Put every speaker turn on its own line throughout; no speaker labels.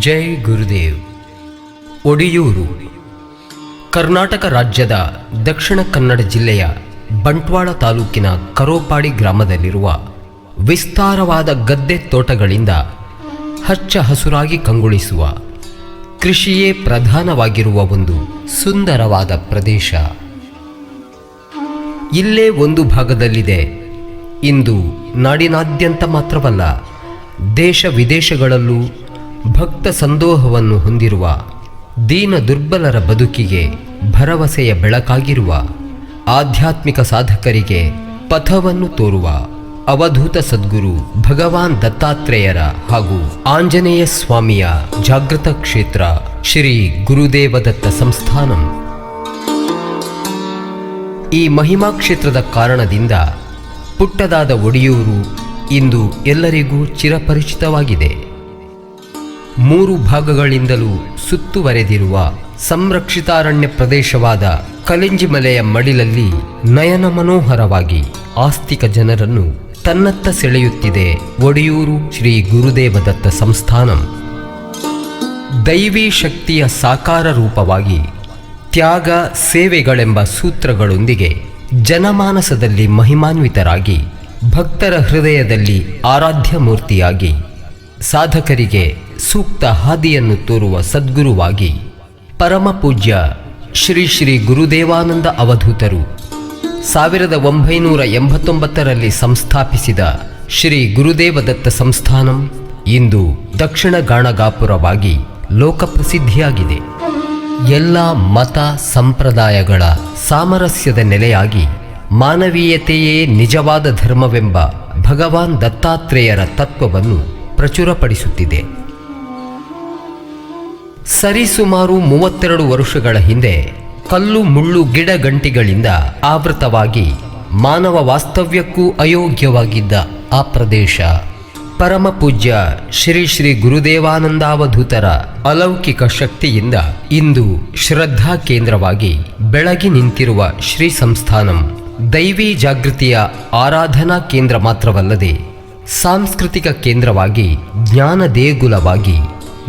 ಜೈ ಗುರುದೇವ್. ಒಡಿಯೂರು ಕರ್ನಾಟಕ ರಾಜ್ಯದ ದಕ್ಷಿಣ ಕನ್ನಡ ಜಿಲ್ಲೆಯ ಬಂಟ್ವಾಳ ತಾಲೂಕಿನ ಕರೋಪಾಡಿ ಗ್ರಾಮದಲ್ಲಿರುವ ವಿಸ್ತಾರವಾದ ಗದ್ದೆ ತೋಟಗಳಿಂದ ಹಚ್ಚ ಹಸುರಾಗಿ ಕಂಗೊಳಿಸುವ ಕೃಷಿಯೇ ಪ್ರಧಾನವಾಗಿರುವ ಒಂದು ಸುಂದರವಾದ ಪ್ರದೇಶ. ಇಲ್ಲೇ ಒಂದು ಭಾಗದಲ್ಲಿದೆ ಇಂದು ನಾಡಿನಾದ್ಯಂತ ಮಾತ್ರವಲ್ಲ ದೇಶ ವಿದೇಶಗಳಲ್ಲೂ ಭಕ್ತ ಸಂದೋಹವನ್ನು ಹೊಂದಿರುವ ದೀನ ದುರ್ಬಲರ ಬದುಕಿಗೆ ಭರವಸೆಯ ಬೆಳಕಾಗಿರುವ ಆಧ್ಯಾತ್ಮಿಕ ಸಾಧಕರಿಗೆ ಪಥವನ್ನು ತೋರುವ ಅವಧೂತ ಸದ್ಗುರು ಭಗವಾನ್ ದತ್ತಾತ್ರೇಯರ ಹಾಗೂ ಆಂಜನೇಯ ಸ್ವಾಮಿಯ ಜಾಗೃತ ಕ್ಷೇತ್ರ ಶ್ರೀ ಗುರುದೇವದತ್ತ ಸಂಸ್ಥಾನಂ. ಈ ಮಹಿಮಾ ಕ್ಷೇತ್ರದ ಕಾರಣದಿಂದ ಪುಟ್ಟದಾದ ಒಡಿಯೂರು ಇಂದು ಎಲ್ಲರಿಗೂ ಚಿರಪರಿಚಿತವಾಗಿದೆ. 3 ಭಾಗಗಳಿಂದಲೂ ಸುತ್ತುವರೆದಿರುವ ಸಂರಕ್ಷಿತಾರಣ್ಯ ಪ್ರದೇಶವಾದ ಕಲಿಂಜಿಮಲೆಯ ಮಡಿಲಲ್ಲಿ ನಯನ ಮನೋಹರವಾಗಿ ಆಸ್ತಿಕ ಜನರನ್ನು ತನ್ನತ್ತ ಸೆಳೆಯುತ್ತಿದೆ ಒಡಿಯೂರು ಶ್ರೀ ಗುರುದೇವದತ್ತ ಸಂಸ್ಥಾನಂ. ದೈವೀ ಶಕ್ತಿಯ ಸಾಕಾರ ರೂಪವಾಗಿ ತ್ಯಾಗ ಸೇವೆಗಳೆಂಬ ಸೂತ್ರಗಳೊಂದಿಗೆ ಜನಮಾನಸದಲ್ಲಿ ಮಹಿಮಾನ್ವಿತರಾಗಿ ಭಕ್ತರ ಹೃದಯದಲ್ಲಿ ಆರಾಧ್ಯ ಮೂರ್ತಿಯಾಗಿ ಸಾಧಕರಿಗೆ ಸೂಕ್ತ ಹಾದಿಯನ್ನು ತೋರುವ ಸದ್ಗುರುವಾಗಿ ಪರಮ ಪೂಜ್ಯ ಶ್ರೀ ಶ್ರೀ ಗುರುದೇವಾನಂದ ಅವಧೂತರು 1989ರಲ್ಲಿ ಸಂಸ್ಥಾಪಿಸಿದ ಶ್ರೀ ಗುರುದೇವದತ್ತ ಸಂಸ್ಥಾನಂ ಇಂದು ದಕ್ಷಿಣ ಗಾಣಗಾಪುರವಾಗಿ ಲೋಕಪ್ರಸಿದ್ಧಿಯಾಗಿದೆ. ಎಲ್ಲ ಮತ ಸಂಪ್ರದಾಯಗಳ ಸಾಮರಸ್ಯದ ನೆಲೆಯಾಗಿ ಮಾನವೀಯತೆಯೇ ನಿಜವಾದ ಧರ್ಮವೆಂಬ ಭಗವಾನ್ ದತ್ತಾತ್ರೇಯರ ತತ್ವವನ್ನು ಪ್ರಚುರಪಡಿಸುತ್ತಿದೆ. ಸರಿಸುಮಾರು 32 ವರ್ಷಗಳ ಹಿಂದೆ ಕಲ್ಲು ಮುಳ್ಳು ಗಿಡ ಗಂಟಿಗಳಿಂದ ಆವೃತವಾಗಿ ಮಾನವ ವಾಸ್ತವ್ಯಕ್ಕೂ ಅಯೋಗ್ಯವಾಗಿದ್ದ ಆ ಪ್ರದೇಶ ಪರಮ ಪೂಜ್ಯ ಶ್ರೀ ಶ್ರೀ ಗುರುದೇವಾನಂದಾವಧೂತರ ಅಲೌಕಿಕ ಶಕ್ತಿಯಿಂದ ಇಂದು ಶ್ರದ್ಧಾ ಕೇಂದ್ರವಾಗಿ ಬೆಳಗಿ ನಿಂತಿರುವ ಶ್ರೀ ಸಂಸ್ಥಾನಂ ದೈವೀ ಜಾಗೃತಿಯ ಆರಾಧನಾ ಕೇಂದ್ರ ಮಾತ್ರವಲ್ಲದೆ ಸಾಂಸ್ಕೃತಿಕ ಕೇಂದ್ರವಾಗಿ ಜ್ಞಾನ ದೇಗುಲವಾಗಿ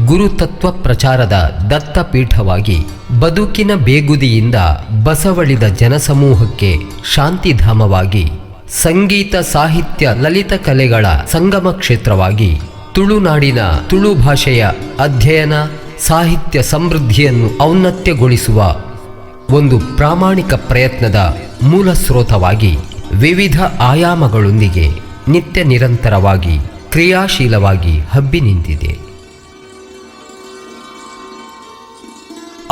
ಗುರುತತ್ವ ಪ್ರಚಾರದ ದತ್ತಪೀಠವಾಗಿ ಬದುಕಿನ ಬೇಗುದಿಯಿಂದ ಬಸವಳಿದ ಜನಸಮೂಹಕ್ಕೆ ಶಾಂತಿಧಾಮವಾಗಿ ಸಂಗೀತ ಸಾಹಿತ್ಯ ಲಲಿತ ಕಲೆಗಳ ಸಂಗಮ ಕ್ಷೇತ್ರವಾಗಿ ತುಳುನಾಡಿನ ತುಳು ಭಾಷೆಯ ಅಧ್ಯಯನ ಸಾಹಿತ್ಯ ಸಮೃದ್ಧಿಯನ್ನು ಔನ್ನತ್ಯಗೊಳಿಸುವ ಒಂದು ಪ್ರಾಮಾಣಿಕ ಪ್ರಯತ್ನದ ಮೂಲ ಸ್ರೋತವಾಗಿ ವಿವಿಧ ಆಯಾಮಗಳೊಂದಿಗೆ ನಿತ್ಯ ನಿರಂತರವಾಗಿ ಕ್ರಿಯಾಶೀಲವಾಗಿ ಹಬ್ಬಿ ನಿಂತಿದೆ.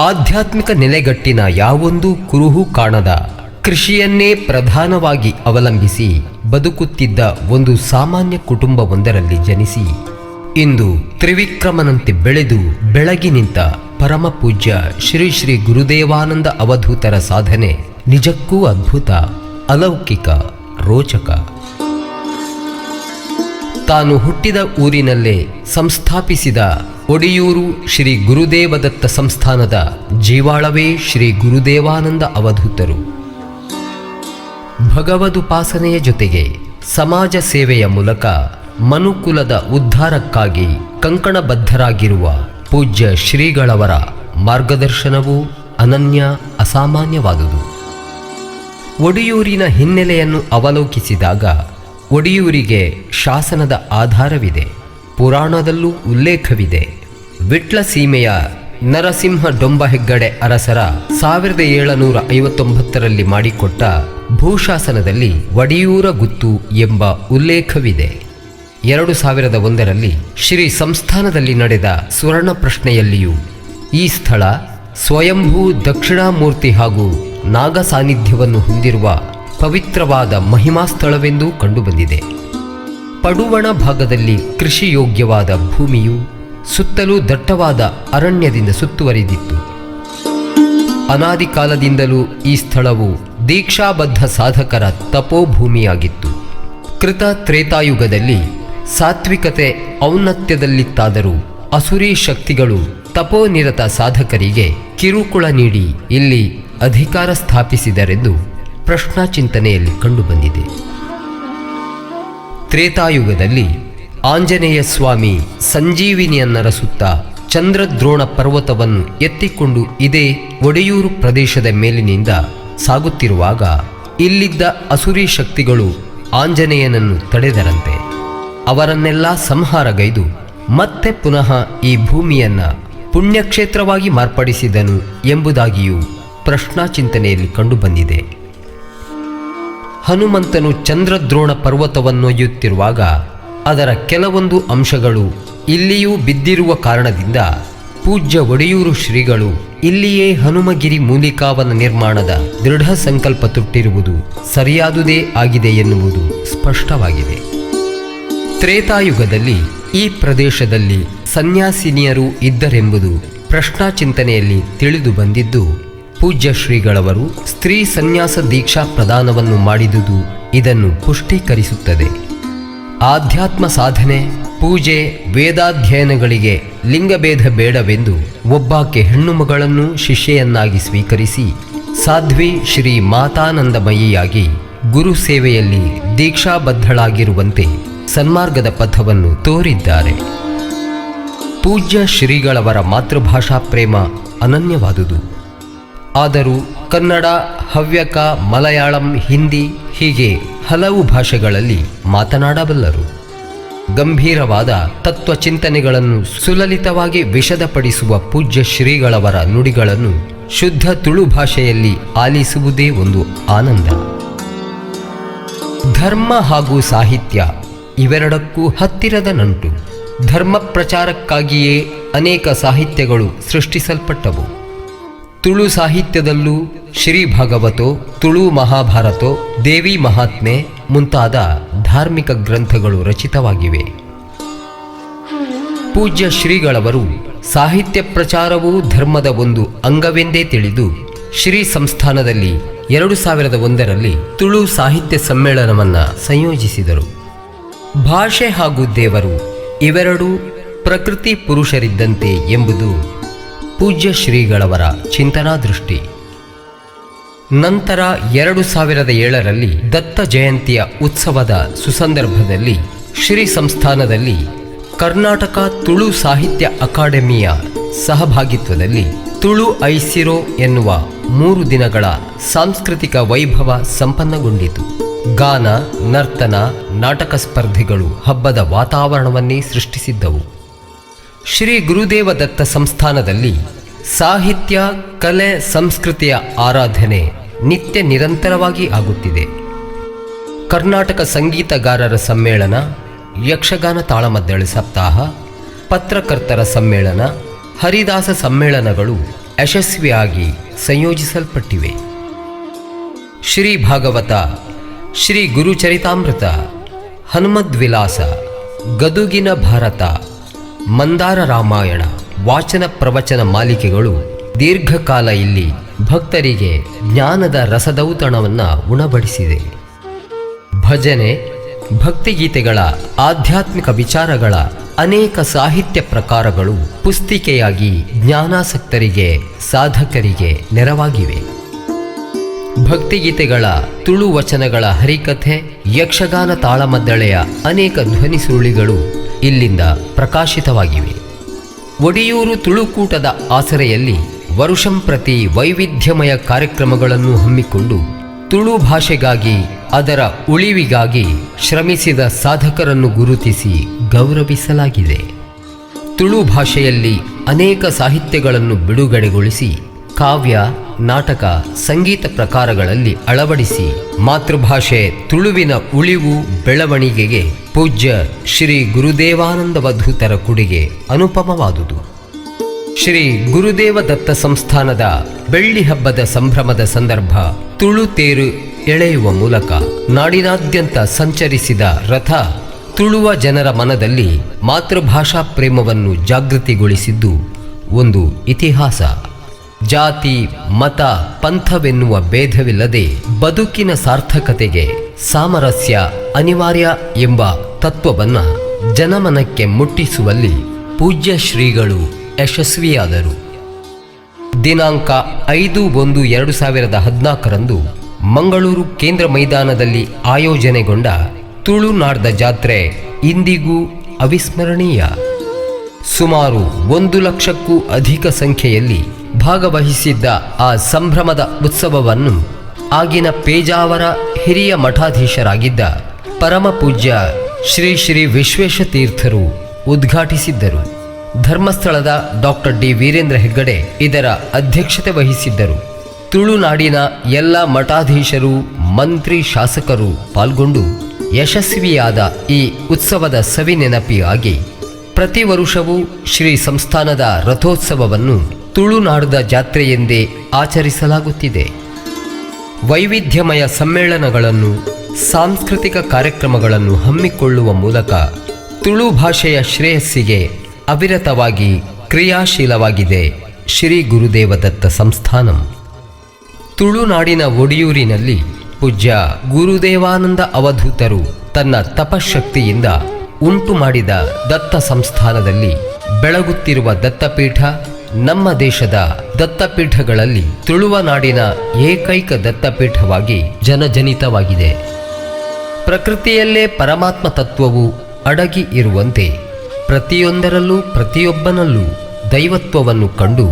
ಆಧ್ಯಾತ್ಮಿಕ ನೆಲೆಗಟ್ಟಿನ ಯಾವೊಂದು ಕುರುಹು ಕಾಣದ ಕೃಷಿಯನ್ನೇ ಪ್ರಧಾನವಾಗಿ ಅವಲಂಬಿಸಿ ಬದುಕುತ್ತಿದ್ದ ಒಂದು ಸಾಮಾನ್ಯ ಕುಟುಂಬವೊಂದರಲ್ಲಿ ಜನಿಸಿ ಇಂದು ತ್ರಿವಿಕ್ರಮನಂತೆ ಬೆಳೆದು ಬೆಳಗಿ ನಿಂತ ಪರಮ ಪೂಜ್ಯ ಶ್ರೀ ಶ್ರೀ ಗುರುದೇವಾನಂದ ಅವಧೂತರ ಸಾಧನೆ ನಿಜಕ್ಕೂ ಅದ್ಭುತ, ಅಲೌಕಿಕ, ರೋಚಕ. ತಾನು ಹುಟ್ಟಿದ ಊರಿನಲ್ಲೇ ಸಂಸ್ಥಾಪಿಸಿದ ಒಡಿಯೂರು ಶ್ರೀ ಗುರುದೇವದತ್ತ ಸಂಸ್ಥಾನದ ಜೀವಾಳವೇ ಶ್ರೀ ಗುರುದೇವಾನಂದ ಅವಧೂತರು. ಭಗವದುಪಾಸನೆಯ ಜೊತೆಗೆ ಸಮಾಜ ಸೇವೆಯ ಮೂಲಕ ಮನುಕುಲದ ಉದ್ಧಾರಕ್ಕಾಗಿ ಕಂಕಣಬದ್ಧರಾಗಿರುವ ಪೂಜ್ಯ ಶ್ರೀಗಳವರ ಮಾರ್ಗದರ್ಶನವೂ ಅನನ್ಯ ಅಸಾಮಾನ್ಯವಾದುದು. ಒಡಿಯೂರಿನ ಹಿನ್ನೆಲೆಯನ್ನು ಅವಲೋಕಿಸಿದಾಗ ಒಡಿಯೂರಿಗೆ ಶಾಸನದ ಆಧಾರವಿದೆ, ಪುರಾಣದಲ್ಲೂ ಉಲ್ಲೇಖವಿದೆ. ವಿಟ್ಲ ಸೀಮೆಯ ನರಸಿಂಹ ಡೊಂಬಹೆಗ್ಗಡೆ ಅರಸರ 1759ರಲ್ಲಿ ಮಾಡಿಕೊಟ್ಟ ಭೂಶಾಸನದಲ್ಲಿ ಒಡಿಯೂರ ಗುತ್ತು ಎಂಬ ಉಲ್ಲೇಖವಿದೆ. 2001ರಲ್ಲಿ ಶ್ರೀ ಸಂಸ್ಥಾನದಲ್ಲಿ ನಡೆದ ಸುವರ್ಣ ಪ್ರಶ್ನೆಯಲ್ಲಿಯೂ ಈ ಸ್ಥಳ ಸ್ವಯಂಭೂ ದಕ್ಷಿಣಾಮೂರ್ತಿ ಹಾಗೂ ನಾಗ ಸಾನ್ನಿಧ್ಯವನ್ನು ಹೊಂದಿರುವ ಪವಿತ್ರವಾದ ಮಹಿಮಾ ಸ್ಥಳವೆಂದೂ ಕಂಡುಬಂದಿದೆ. ಪಡುವಣ ಭಾಗದಲ್ಲಿ ಕೃಷಿಯೋಗ್ಯವಾದ ಭೂಮಿಯು ಸುತ್ತಲೂ ದಟ್ಟವಾದ ಅರಣ್ಯದಿಂದ ಸುತ್ತುವರಿದಿತ್ತು. ಅನಾದಿ ಕಾಲದಿಂದಲೂ ಈ ಸ್ಥಳವು ದೀಕ್ಷಾಬದ್ಧ ಸಾಧಕರ ತಪೋಭೂಮಿಯಾಗಿತ್ತು. ಕೃತ ತ್ರೇತಾಯುಗದಲ್ಲಿ ಸಾತ್ವಿಕತೆ ಔನ್ನತ್ಯದಲ್ಲಿತ್ತಾದರೂ ಅಸುರಿ ಶಕ್ತಿಗಳು ತಪೋನಿರತ ಸಾಧಕರಿಗೆ ಕಿರುಕುಳ ನೀಡಿ ಇಲ್ಲಿ ಅಧಿಕಾರ ಸ್ಥಾಪಿಸಿದರೆಂದು ಪ್ರಶ್ನಾಚಿಂತನೆಯಲ್ಲಿ ಕಂಡುಬಂದಿದೆ. ತ್ರೇತಾಯುಗದಲ್ಲಿ ಆಂಜನೇಯ ಸ್ವಾಮಿ ಸಂಜೀವಿನಿಯನ್ನರ ಸುತ್ತ ಚಂದ್ರದ್ರೋಣ ಪರ್ವತವನ್ನು ಎತ್ತಿಕೊಂಡು ಇದೇ ಒಡೆಯೂರು ಪ್ರದೇಶದ ಮೇಲಿನಿಂದ ಸಾಗುತ್ತಿರುವಾಗ ಇಲ್ಲಿದ್ದ ಅಸುರಿ ಶಕ್ತಿಗಳು ಆಂಜನೇಯನನ್ನು ತಡೆದರಂತೆ. ಅವರನ್ನೆಲ್ಲ ಸಂಹಾರಗೈದು ಮತ್ತೆ ಪುನಃ ಈ ಭೂಮಿಯನ್ನ ಪುಣ್ಯಕ್ಷೇತ್ರವಾಗಿ ಮಾರ್ಪಡಿಸಿದನು ಎಂಬುದಾಗಿಯೂ ಪ್ರಶ್ನಾಚಿಂತನೆಯಲ್ಲಿ ಕಂಡುಬಂದಿದೆ. ಹನುಮಂತನು ಚಂದ್ರದ್ರೋಣ ಪರ್ವತವನ್ನೊಯ್ಯುತ್ತಿರುವಾಗ ಅದರ ಕೆಲವೊಂದು ಅಂಶಗಳು ಇಲ್ಲಿಯೂ ಬಿದ್ದಿರುವ ಕಾರಣದಿಂದ ಪೂಜ್ಯ ಒಡೆಯೂರು ಶ್ರೀಗಳು ಇಲ್ಲಿಯೇ ಹನುಮಗಿರಿ ಮೂಲಿಕಾವನ ನಿರ್ಮಾಣದ ದೃಢ ಸಂಕಲ್ಪ ತೊಟ್ಟಿರುವುದು ಸರಿಯಾದುದೇ ಆಗಿದೆ ಎನ್ನುವುದು ಸ್ಪಷ್ಟವಾಗಿದೆ. ತ್ರೇತಾಯುಗದಲ್ಲಿ ಈ ಪ್ರದೇಶದಲ್ಲಿ ಸನ್ಯಾಸಿನಿಯರು ಇದ್ದರೆಂಬುದು ಪ್ರಶ್ನಾಚಿಂತನೆಯಲ್ಲಿ ತಿಳಿದು ಬಂದಿದ್ದು, ಪೂಜ್ಯ ಶ್ರೀಗಳವರು ಸ್ತ್ರೀ ಸನ್ಯಾಸ ದೀಕ್ಷಾ ಪ್ರದಾನವನ್ನು ಮಾಡಿದುದು ಇದನ್ನು ಪುಷ್ಟೀಕರಿಸುತ್ತದೆ. ಆಧ್ಯಾತ್ಮ ಸಾಧನೆ, ಪೂಜೆ, ವೇದಾಧ್ಯಯನಗಳಿಗೆ ಲಿಂಗಭೇದ ಬೇಡವೆಂದು ಒಬ್ಬಾಕೆ ಹೆಣ್ಣು ಮಗಳನ್ನು ಶಿಷ್ಯೆಯನ್ನಾಗಿ ಸ್ವೀಕರಿಸಿ ಸಾಧ್ವಿ ಶ್ರೀ ಮಾತಾನಂದಮಯಿಯಾಗಿ ಗುರು ಸೇವೆಯಲ್ಲಿ ದೀಕ್ಷಾಬದ್ಧಳಾಗಿರುವಂತೆ ಸನ್ಮಾರ್ಗದ ಪಥವನ್ನು ತೋರಿದ್ದಾರೆ. ಪೂಜ್ಯ ಶ್ರೀಗಳವರ ಮಾತೃಭಾಷಾ ಪ್ರೇಮ ಅನನ್ಯವಾದುದು. ಆದರೂ ಕನ್ನಡ, ಹವ್ಯಕ, ಮಲಯಾಳಂ, ಹಿಂದಿ ಹೀಗೆ ಹಲವು ಭಾಷೆಗಳಲ್ಲಿ ಮಾತನಾಡಬಲ್ಲರು. ಗಂಭೀರವಾದ ತತ್ವಚಿಂತನೆಗಳನ್ನು ಸುಲಲಿತವಾಗಿ ವಿಶದಪಡಿಸುವ ಪೂಜ್ಯ ಶ್ರೀಗಳವರ ನುಡಿಗಳನ್ನು ಶುದ್ಧ ತುಳು ಭಾಷೆಯಲ್ಲಿ ಆಲಿಸುವುದೇ ಒಂದು ಆನಂದ. ಧರ್ಮ ಹಾಗೂ ಸಾಹಿತ್ಯ ಇವೆರಡಕ್ಕೂ ಹತ್ತಿರದ ನಂಟು. ಧರ್ಮ ಪ್ರಚಾರಕ್ಕಾಗಿಯೇ ಅನೇಕ ಸಾಹಿತ್ಯಗಳು ಸೃಷ್ಟಿಸಲ್ಪಟ್ಟವು. ತುಳು ಸಾಹಿತ್ಯದಲ್ಲೂ ಶ್ರೀ ಭಾಗವತೋ, ತುಳು ಮಹಾಭಾರತೋ, ದೇವಿ ಮಹಾತ್ಮೆ ಮುಂತಾದ ಧಾರ್ಮಿಕ ಗ್ರಂಥಗಳು ರಚಿತವಾಗಿವೆ. ಪೂಜ್ಯ ಶ್ರೀಗಳವರು ಸಾಹಿತ್ಯ ಪ್ರಚಾರವೂ ಧರ್ಮದ ಒಂದು ಅಂಗವೆಂದೇ ತಿಳಿದು ಶ್ರೀ ಸಂಸ್ಥಾನದಲ್ಲಿ 2001ರಲ್ಲಿ ತುಳು ಸಾಹಿತ್ಯ ಸಮ್ಮೇಳನವನ್ನು ಸಂಯೋಜಿಸಿದರು. ಭಾಷೆ ಹಾಗೂ ದೇವರು ಇವೆರಡೂ ಪ್ರಕೃತಿ ಪುರುಷರಿದ್ದಂತೆ ಎಂಬುದು ಪೂಜ್ಯ ಶ್ರೀಗಳವರ ಚಿಂತನಾ ದೃಷ್ಟಿ. ನಂತರ 2007ರಲ್ಲಿ ದತ್ತ ಜಯಂತಿಯ ಉತ್ಸವದ ಸುಸಂದರ್ಭದಲ್ಲಿ ಶ್ರೀ ಸಂಸ್ಥಾನದಲ್ಲಿ ಕರ್ನಾಟಕ ತುಳು ಸಾಹಿತ್ಯ ಅಕಾಡೆಮಿಯ ಸಹಭಾಗಿತ್ವದಲ್ಲಿ ತುಳು ಐಸಿರೋ ಎನ್ನುವ 3 ದಿನಗಳ ಸಾಂಸ್ಕೃತಿಕ ವೈಭವ ಸಂಪನ್ನಗೊಂಡಿತು. ಗಾನ, ನರ್ತನ, ನಾಟಕ ಸ್ಪರ್ಧೆಗಳು ಹಬ್ಬದ ವಾತಾವರಣವನ್ನೇ ಸೃಷ್ಟಿಸಿದ್ದವು. ಶ್ರೀ ಗುರುದೇವ ದತ್ತ ಸಂಸ್ಥಾನದಲ್ಲಿ ಸಾಹಿತ್ಯ, ಕಲೆ, ಸಂಸ್ಕೃತಿಯ ಆರಾಧನೆ ನಿತ್ಯ ನಿರಂತರವಾಗಿ ಆಗುತ್ತಿದೆ. ಕರ್ನಾಟಕ ಸಂಗೀತಗಾರರ ಸಮ್ಮೇಳನ, ಯಕ್ಷಗಾನ ತಾಳಮದ್ದಳೆ ಸಪ್ತಾಹ, ಪತ್ರಕರ್ತರ ಸಮ್ಮೇಳನ, ಹರಿದಾಸ ಸಮ್ಮೇಳನಗಳು ಯಶಸ್ವಿಯಾಗಿ ಸಂಯೋಜಿಸಲ್ಪಟ್ಟಿವೆ. ಶ್ರೀ ಭಾಗವತ, ಶ್ರೀ ಗುರುಚರಿತಾಮೃತ, ಹನುಮದ್ವಿಲಾಸ, ಗದುಗಿನ ಭಾರತ, ಮಂದಾರ ರಾಮಾಯಣ ವಾಚನ ಪ್ರವಚನ ಮಾಲಿಕೆಗಳು ದೀರ್ಘಕಾಲ ಇಲ್ಲಿ ಭಕ್ತರಿಗೆ ಜ್ಞಾನದ ರಸದೌತಣವನ್ನು ಉಣಬಡಿಸಿದೆ. ಭಜನೆ, ಭಕ್ತಿಗೀತೆಗಳ, ಆಧ್ಯಾತ್ಮಿಕ ವಿಚಾರಗಳ ಅನೇಕ ಸಾಹಿತ್ಯ ಪ್ರಕಾರಗಳು ಪುಸ್ತಿಕೆಯಾಗಿ ಜ್ಞಾನಾಸಕ್ತರಿಗೆ, ಸಾಧಕರಿಗೆ ನೆರವಾಗಿವೆ. ಭಕ್ತಿಗೀತೆಗಳ, ತುಳು ವಚನಗಳ ಹರಿಕಥೆ, ಯಕ್ಷಗಾನ ತಾಳಮದ್ದಳೆಯ ಅನೇಕ ಧ್ವನಿಸುರುಳಿಗಳು ಇಲ್ಲಿಂದ ಪ್ರಕಾಶಿತವಾಗಿವೆ. ಒಡೆಯೂರು ತುಳುಕೂಟದ ಆಸರೆಯಲ್ಲಿ ವರುಷಂಪ್ರತಿ ವೈವಿಧ್ಯಮಯ ಕಾರ್ಯಕ್ರಮಗಳನ್ನು ಹಮ್ಮಿಕೊಂಡು ತುಳು ಭಾಷೆಗಾಗಿ, ಅದರ ಉಳಿವಿಗಾಗಿ ಶ್ರಮಿಸಿದ ಸಾಧಕರನ್ನು ಗುರುತಿಸಿ ಗೌರವಿಸಲಾಗಿದೆ. ತುಳು ಭಾಷೆಯಲ್ಲಿ ಅನೇಕ ಸಾಹಿತ್ಯಗಳನ್ನು ಬಿಡುಗಡೆಗೊಳಿಸಿ ಕಾವ್ಯ, ನಾಟಕ, ಸಂಗೀತ ಪ್ರಕಾರಗಳಲ್ಲಿ ಅಳವಡಿಸಿ ಮಾತೃಭಾಷೆ ತುಳುವಿನ ಉಳಿವು ಬೆಳವಣಿಗೆಗೆ ಪೂಜ್ಯ ಶ್ರೀ ಗುರುದೇವಾನಂದವಧೂತರ ಕೊಡುಗೆ ಅನುಪಮವಾದುದು. ಶ್ರೀ ಗುರುದೇವ ದತ್ತ ಸಂಸ್ಥಾನದ ಬೆಳ್ಳಿ ಹಬ್ಬದ ಸಂಭ್ರಮದ ಸಂದರ್ಭ ತುಳು ತೇರು ಎಳೆಯುವ ಮೂಲಕ ನಾಡಿನಾದ್ಯಂತ ಸಂಚರಿಸಿದ ರಥ ತುಳುವ ಜನರ ಮನದಲ್ಲಿ ಮಾತೃಭಾಷಾ ಪ್ರೇಮವನ್ನು ಜಾಗೃತಿಗೊಳಿಸಿದ್ದು ಒಂದು ಇತಿಹಾಸ. ಜಾತಿ, ಮತ, ಪಂಥವೆನ್ನುವ ಭೇದವಿಲ್ಲದೆ ಬದುಕಿನ ಸಾರ್ಥಕತೆಗೆ ಸಾಮರಸ್ಯ ಅನಿವಾರ್ಯ ಎಂಬ ತತ್ವವನ್ನು ಜನಮನಕ್ಕೆ ಮುಟ್ಟಿಸುವಲ್ಲಿ ಪೂಜ್ಯ ಶ್ರೀಗಳು ಯಶಸ್ವಿಯಾದರು. ದಿನಾಂಕ 5/1/2014ರಂದು ಮಂಗಳೂರು ಕೇಂದ್ರ ಮೈದಾನದಲ್ಲಿ ಆಯೋಜನೆಗೊಂಡ ತುಳುನಾಡ್ದ ಜಾತ್ರೆ ಇಂದಿಗೂ ಅವಿಸ್ಮರಣೀಯ. ಸುಮಾರು 1,00,000ಕ್ಕೂ ಅಧಿಕ ಸಂಖ್ಯೆಯಲ್ಲಿ ಭಾಗವಹಿಸಿದ್ದ ಆ ಸಂಭ್ರಮದ ಉತ್ಸವವನ್ನು ಆಗಿನ ಪೇಜಾವರ ಹಿರಿಯ ಮಠಾಧೀಶರಾಗಿದ್ದ ಪರಮ ಪೂಜ್ಯ ಶ್ರೀ ಶ್ರೀ ವಿಶ್ವೇಶತೀರ್ಥರು ಉದ್ಘಾಟಿಸಿದ್ದರು. ಧರ್ಮಸ್ಥಳದ ಡಾಕ್ಟರ್ ಡಿ ವೀರೇಂದ್ರ ಹೆಗ್ಗಡೆ ಇದರ ಅಧ್ಯಕ್ಷತೆ ವಹಿಸಿದ್ದರು. ತುಳುನಾಡಿನ ಎಲ್ಲ ಮಠಾಧೀಶರು, ಮಂತ್ರಿ, ಶಾಸಕರು ಪಾಲ್ಗೊಂಡು ಯಶಸ್ವಿಯಾದ ಈ ಉತ್ಸವದ ಸವಿನೆನಪಿಗಾಗಿ ಪ್ರತಿ ವರುಷವೂ ಶ್ರೀ ಸಂಸ್ಥಾನದ ರಥೋತ್ಸವವನ್ನು ತುಳುನಾಡದ ಜಾತ್ರೆಯೆಂದೇ ಆಚರಿಸಲಾಗುತ್ತಿದೆ. ವೈವಿಧ್ಯಮಯ ಸಮ್ಮೇಳನಗಳನ್ನು, ಸಾಂಸ್ಕೃತಿಕ ಕಾರ್ಯಕ್ರಮಗಳನ್ನು ಹಮ್ಮಿಕೊಳ್ಳುವ ಮೂಲಕ ತುಳು ಭಾಷೆಯ ಶ್ರೇಯಸ್ಸಿಗೆ ಅವಿರತವಾಗಿ ಕ್ರಿಯಾಶೀಲವಾಗಿದೆ ಶ್ರೀ ಗುರುದೇವದತ್ತ ಸಂಸ್ಥಾನಂ. ತುಳುನಾಡಿನ ಒಡಿಯೂರಿನಲ್ಲಿ ಪೂಜ್ಯ ಗುರುದೇವಾನಂದ ಅವಧೂತರು ತನ್ನ ತಪಶಕ್ತಿಯಿಂದ ಉಂಟು ಮಾಡಿದ ದತ್ತ ಸಂಸ್ಥಾನದಲ್ಲಿ ಬೆಳಗುತ್ತಿರುವ ದತ್ತಪೀಠ ನಮ್ಮ ದೇಶದ ದತ್ತಪೀಠಗಳಲ್ಲಿ ತುಳುವನಾಡಿನ ಏಕೈಕ ದತ್ತಪೀಠವಾಗಿ ಜನಜನಿತವಾಗಿದೆ. ಪ್ರಕೃತಿಯಲ್ಲೇ ಪರಮಾತ್ಮ ತತ್ವವು ಅಡಗಿ ಇರುವಂತೆ ಪ್ರತಿಯೊಂದರಲ್ಲೂ ಪ್ರತಿಯೊಬ್ಬನಲ್ಲೂ ದೈವತ್ವವನ್ನು ಕಂಡು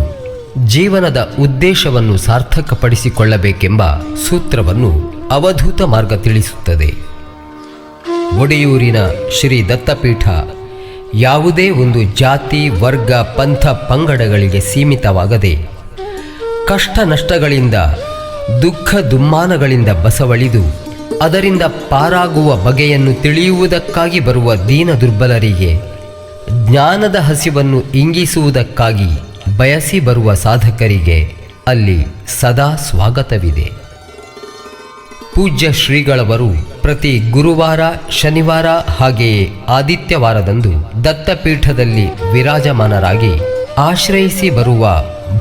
ಜೀವನದ ಉದ್ದೇಶವನ್ನು ಸಾರ್ಥಕಪಡಿಸಿಕೊಳ್ಳಬೇಕೆಂಬ ಸೂತ್ರವನ್ನು ಅವಧೂತ ಮಾರ್ಗ ತಿಳಿಸುತ್ತದೆ. ಒಡಿಯೂರಿನ ಶ್ರೀ ದತ್ತಪೀಠ ಯಾವುದೇ ಒಂದು ಜಾತಿ, ವರ್ಗ, ಪಂಥ, ಪಂಗಡಗಳಿಗೆ ಸೀಮಿತವಾಗದೆ ಕಷ್ಟ ನಷ್ಟಗಳಿಂದ, ದುಃಖ ದುಮ್ಮಾನಗಳಿಂದ ಬಸವಳಿದು ಅದರಿಂದ ಪಾರಾಗುವ ಬಗೆಯನ್ನು ತಿಳಿಯುವುದಕ್ಕಾಗಿ ಬರುವ ದೀನ ದುರ್ಬಲರಿಗೆ ಜ್ಞಾನದ ಹಸಿವನ್ನು ಇಂಗಿಸುವುದಕ್ಕಾಗಿ ಬಯಸಿ ಬರುವ ಸಾಧಕರಿಗೆ ಅಲ್ಲಿ ಸದಾ ಸ್ವಾಗತವಿದೆ. ಪೂಜ್ಯ ಶ್ರೀಗಳವರು ಪ್ರತಿ ಗುರುವಾರ, ಶನಿವಾರ ಹಾಗೆಯೇ ಆದಿತ್ಯವಾರದಂದು ದತ್ತಪೀಠದಲ್ಲಿ ವಿರಾಜಮಾನರಾಗಿ ಆಶ್ರಯಿಸಿ ಬರುವ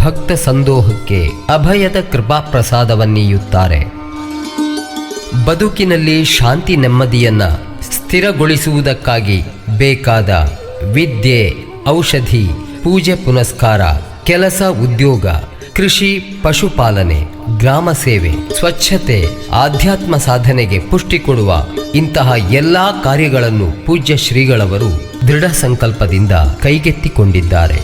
ಭಕ್ತ ಸಂದೋಹಕ್ಕೆ ಅಭಯದ ಕೃಪಾಪ್ರಸಾದವನ್ನೀಯುತ್ತಾರೆ. ಬದುಕಿನಲ್ಲಿ ಶಾಂತಿ ನೆಮ್ಮದಿಯನ್ನು ಸ್ಥಿರಗೊಳಿಸುವುದಕ್ಕಾಗಿ ಬೇಕಾದ ವಿದ್ಯೆ, ಔಷಧಿ, ಪೂಜೆ ಪುನಸ್ಕಾರ, ಕೆಲಸ, ಉದ್ಯೋಗ, ಕೃಷಿ, ಪಶುಪಾಲನೆ, ಗ್ರಾಮ ಸೇವೆ, ಸ್ವಚ್ಛತೆ, ಆಧ್ಯಾತ್ಮ ಸಾಧನೆಗೆ ಪುಷ್ಟಿ ಕೊಡುವ ಇಂತಹ ಎಲ್ಲ ಕಾರ್ಯಗಳನ್ನು ಪೂಜ್ಯ ಶ್ರೀಗಳವರು ದೃಢ ಸಂಕಲ್ಪದಿಂದ ಕೈಗೆತ್ತಿಕೊಂಡಿದ್ದಾರೆ.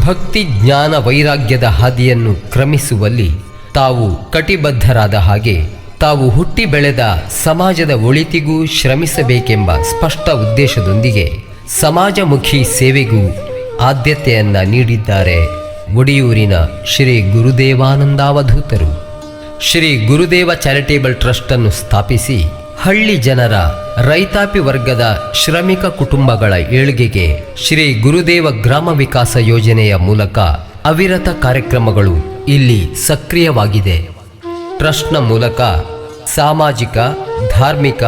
ಭಕ್ತಿ, ಜ್ಞಾನ, ವೈರಾಗ್ಯದ ಹಾದಿಯನ್ನು ಕ್ರಮಿಸುವಲ್ಲಿ ತಾವು ಕಟಿಬದ್ಧರಾದ ಹಾಗೆ ತಾವು ಹುಟ್ಟಿ ಬೆಳೆದ ಸಮಾಜದ ಒಳಿತಿಗೂ ಶ್ರಮಿಸಬೇಕೆಂಬ ಸ್ಪಷ್ಟ ಉದ್ದೇಶದೊಂದಿಗೆ ಸಮಾಜಮುಖಿ ಸೇವೆಗೂ ಆದ್ಯತೆಯನ್ನ ನೀಡಿದ್ದಾರೆ ಒಡಿಯೂರಿನ ಶ್ರೀ ಗುರುದೇವಾನಂದಾವಧೂತರು. ಶ್ರೀ ಗುರುದೇವ ಚಾರಿಟೇಬಲ್ ಟ್ರಸ್ಟ್ ಅನ್ನು ಸ್ಥಾಪಿಸಿ ಹಳ್ಳಿ ಜನರ, ರೈತಾಪಿ ವರ್ಗದ ಶ್ರಮಿಕ ಕುಟುಂಬಗಳ ಏಳ್ಗೆಗೆ ಶ್ರೀ ಗುರುದೇವ ಗ್ರಾಮ ವಿಕಾಸ ಯೋಜನೆಯ ಮೂಲಕ ಅವಿರತ ಕಾರ್ಯಕ್ರಮಗಳು ಇಲ್ಲಿ ಸಕ್ರಿಯವಾಗಿದೆ. ಟ್ರಸ್ಟ್ನ ಮೂಲಕ ಸಾಮಾಜಿಕ, ಧಾರ್ಮಿಕ,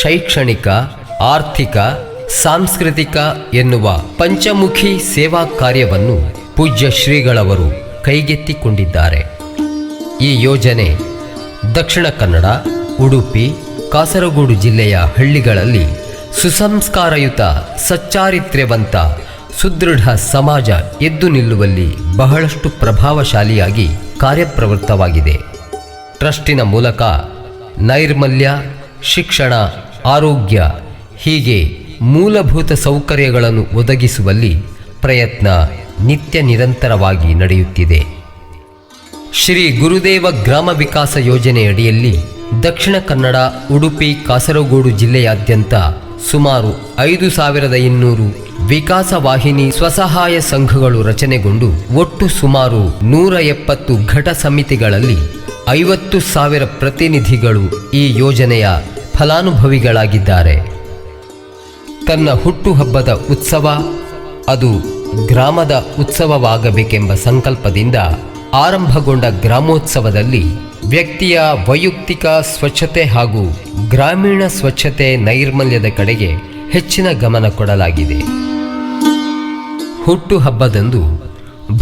ಶೈಕ್ಷಣಿಕ, ಆರ್ಥಿಕ, ಸಾಂಸ್ಕೃತಿಕ ಎನ್ನುವ ಪಂಚಮುಖಿ ಸೇವಾ ಕಾರ್ಯವನ್ನು ಪೂಜ್ಯ ಶ್ರೀಗಳವರು ಕೈಗೆತ್ತಿಕೊಂಡಿದ್ದಾರೆ. ಈ ಯೋಜನೆ ದಕ್ಷಿಣ ಕನ್ನಡ, ಉಡುಪಿ, ಕಾಸರಗೋಡು ಜಿಲ್ಲೆಯ ಹಳ್ಳಿಗಳಲ್ಲಿ ಸುಸಂಸ್ಕಾರಯುತ, ಸಚ್ಚಾರಿತ್ರ್ಯವಂತ, ಸುದೃಢ ಸಮಾಜ ಎದ್ದು ನಿಲ್ಲುವಲ್ಲಿ ಬಹಳಷ್ಟು ಪ್ರಭಾವಶಾಲಿಯಾಗಿ ಕಾರ್ಯಪ್ರವೃತ್ತವಾಗಿದೆ. ಟ್ರಸ್ಟಿನ ಮೂಲಕ ನೈರ್ಮಲ್ಯ, ಶಿಕ್ಷಣ, ಆರೋಗ್ಯ ಹೀಗೆ ಮೂಲಭೂತ ಸೌಕರ್ಯಗಳನ್ನು ಒದಗಿಸುವಲ್ಲಿ ಪ್ರಯತ್ನ ನಿತ್ಯ ನಿರಂತರವಾಗಿ ನಡೆಯುತ್ತಿದೆ. ಶ್ರೀ ಗುರುದೇವ ಗ್ರಾಮ ವಿಕಾಸ ಯೋಜನೆಯಡಿಯಲ್ಲಿ ದಕ್ಷಿಣ ಕನ್ನಡ, ಉಡುಪಿ, ಕಾಸರಗೋಡು ಜಿಲ್ಲೆಯಾದ್ಯಂತ ಸುಮಾರು 5,200 ವಿಕಾಸ ವಾಹಿನಿ ಸ್ವಸಹಾಯ ಸಂಘಗಳು ರಚನೆಗೊಂಡು ಒಟ್ಟು ಸುಮಾರು 170 ಘಟ ಸಮಿತಿಗಳಲ್ಲಿ 50,000 ಪ್ರತಿನಿಧಿಗಳು ಈ ಯೋಜನೆಯ ಫಲಾನುಭವಿಗಳಾಗಿದ್ದಾರೆ. ತನ್ನ ಹುಟ್ಟುಹಬ್ಬದ ಉತ್ಸವ ಅದು ಗ್ರಾಮದ ಉತ್ಸವವಾಗಬೇಕೆಂಬ ಸಂಕಲ್ಪದಿಂದ ಆರಂಭಗೊಂಡ ಗ್ರಾಮೋತ್ಸವದಲ್ಲಿ ವ್ಯಕ್ತಿಯ ವೈಯಕ್ತಿಕ ಸ್ವಚ್ಛತೆ ಹಾಗೂ ಗ್ರಾಮೀಣ ಸ್ವಚ್ಛತೆ, ನೈರ್ಮಲ್ಯದ ಕಡೆಗೆ ಹೆಚ್ಚಿನ ಗಮನ ಕೊಡಲಾಗಿದೆ. ಹುಟ್ಟುಹಬ್ಬದಂದು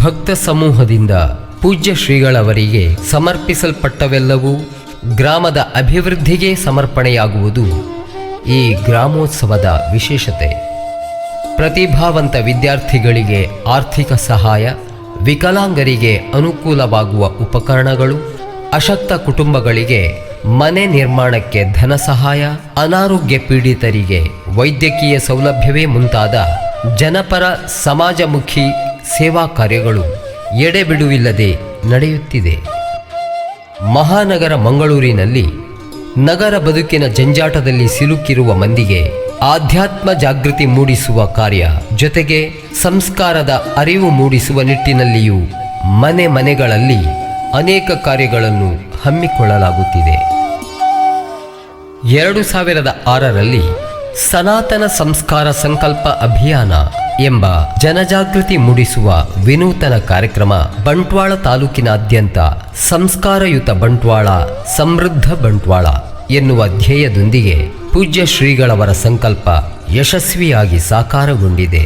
ಭಕ್ತ ಸಮೂಹದಿಂದ ಪೂಜ್ಯ ಶ್ರೀಗಳವರಿಗೆ ಸಮರ್ಪಿಸಲ್ಪಟ್ಟವೆಲ್ಲವೂ ಗ್ರಾಮದ ಅಭಿವೃದ್ಧಿಗೆ ಸಮರ್ಪಣೆಯಾಗುವುದು ಈ ಗ್ರಾಮೋತ್ಸವದ ವಿಶೇಷತೆ. ಪ್ರತಿಭಾವಂತ ವಿದ್ಯಾರ್ಥಿಗಳಿಗೆ ಆರ್ಥಿಕ ಸಹಾಯ, ವಿಕಲಾಂಗರಿಗೆ ಅನುಕೂಲವಾಗುವ ಉಪಕರಣಗಳು, ಅಶಕ್ತ ಕುಟುಂಬಗಳಿಗೆ ಮನೆ ನಿರ್ಮಾಣಕ್ಕೆ ಧನ ಸಹಾಯ, ಅನಾರೋಗ್ಯ ಪೀಡಿತರಿಗೆ ವೈದ್ಯಕೀಯ ಸೌಲಭ್ಯವೇ ಮುಂತಾದ ಜನಪರ ಸಮಾಜಮುಖಿ ಸೇವಾ ಕಾರ್ಯಗಳು ಎಡೆಬಿಡುವಿಲ್ಲದೆ ನಡೆಯುತ್ತಿದೆ. ಮಹಾನಗರ ಮಂಗಳೂರಿನಲ್ಲಿ ನಗರ ಬದುಕಿನ ಜಂಜಾಟದಲ್ಲಿ ಸಿಲುಕಿರುವ ಮಂದಿಗೆ ಆಧ್ಯಾತ್ಮ ಜಾಗೃತಿ ಮೂಡಿಸುವ ಕಾರ್ಯ ಜೊತೆಗೆ ಸಂಸ್ಕಾರದ ಅರಿವು ಮೂಡಿಸುವ ನಿಟ್ಟಿನಲ್ಲಿಯೂ ಮನೆ ಮನೆಗಳಲ್ಲಿ ಅನೇಕ ಕಾರ್ಯಗಳನ್ನು ಹಮ್ಮಿಕೊಳ್ಳಲಾಗುತ್ತಿದೆ. 2006ರಲ್ಲಿ ಸನಾತನ ಸಂಸ್ಕಾರ ಸಂಕಲ್ಪ ಅಭಿಯಾನ ಎಂಬ ಜನಜಾಗೃತಿ ಮೂಡಿಸುವ ವಿನೂತನ ಕಾರ್ಯಕ್ರಮ ಬಂಟ್ವಾಳ ತಾಲೂಕಿನಾದ್ಯಂತ ಸಂಸ್ಕಾರಯುತ ಬಂಟ್ವಾಳ ಸಮೃದ್ಧ ಬಂಟ್ವಾಳ ಎನ್ನುವ ಧ್ಯೇಯದೊಂದಿಗೆ ಪೂಜ್ಯ ಶ್ರೀಗಳವರ ಸಂಕಲ್ಪ ಯಶಸ್ವಿಯಾಗಿ ಸಾಕಾರಗೊಂಡಿದೆ.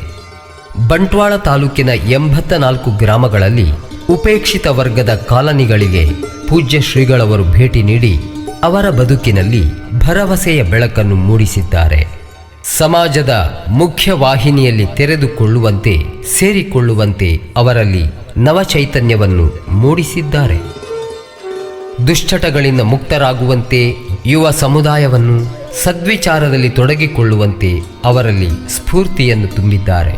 ಬಂಟ್ವಾಳ ತಾಲೂಕಿನ 84 ಗ್ರಾಮಗಳಲ್ಲಿ ಉಪೇಕ್ಷಿತ ವರ್ಗದ ಕಾಲನಿಗಳಿಗೆ ಪೂಜ್ಯ ಶ್ರೀಗಳವರು ಭೇಟಿ ನೀಡಿ ಅವರ ಬದುಕಿನಲ್ಲಿ ಭರವಸೆಯ ಬೆಳಕನ್ನು ಮೂಡಿಸಿದ್ದಾರೆ. ಸಮಾಜದ ಮುಖ್ಯ ವಾಹಿನಿಯಲ್ಲಿ ತೆರೆದುಕೊಳ್ಳುವಂತೆ ಸೇರಿಕೊಳ್ಳುವಂತೆ ಅವರಲ್ಲಿ ನವಚೈತನ್ಯವನ್ನು ಮೂಡಿಸಿದ್ದಾರೆ. ದುಶ್ಚಟಗಳಿಂದ ಮುಕ್ತರಾಗುವಂತೆ ಯುವ ಸಮುದಾಯವನ್ನು ಸದ್ವಿಚಾರದಲ್ಲಿ ತೊಡಗಿಕೊಳ್ಳುವಂತೆ ಅವರಲ್ಲಿ ಸ್ಫೂರ್ತಿಯನ್ನು ತುಂಬಿದ್ದಾರೆ.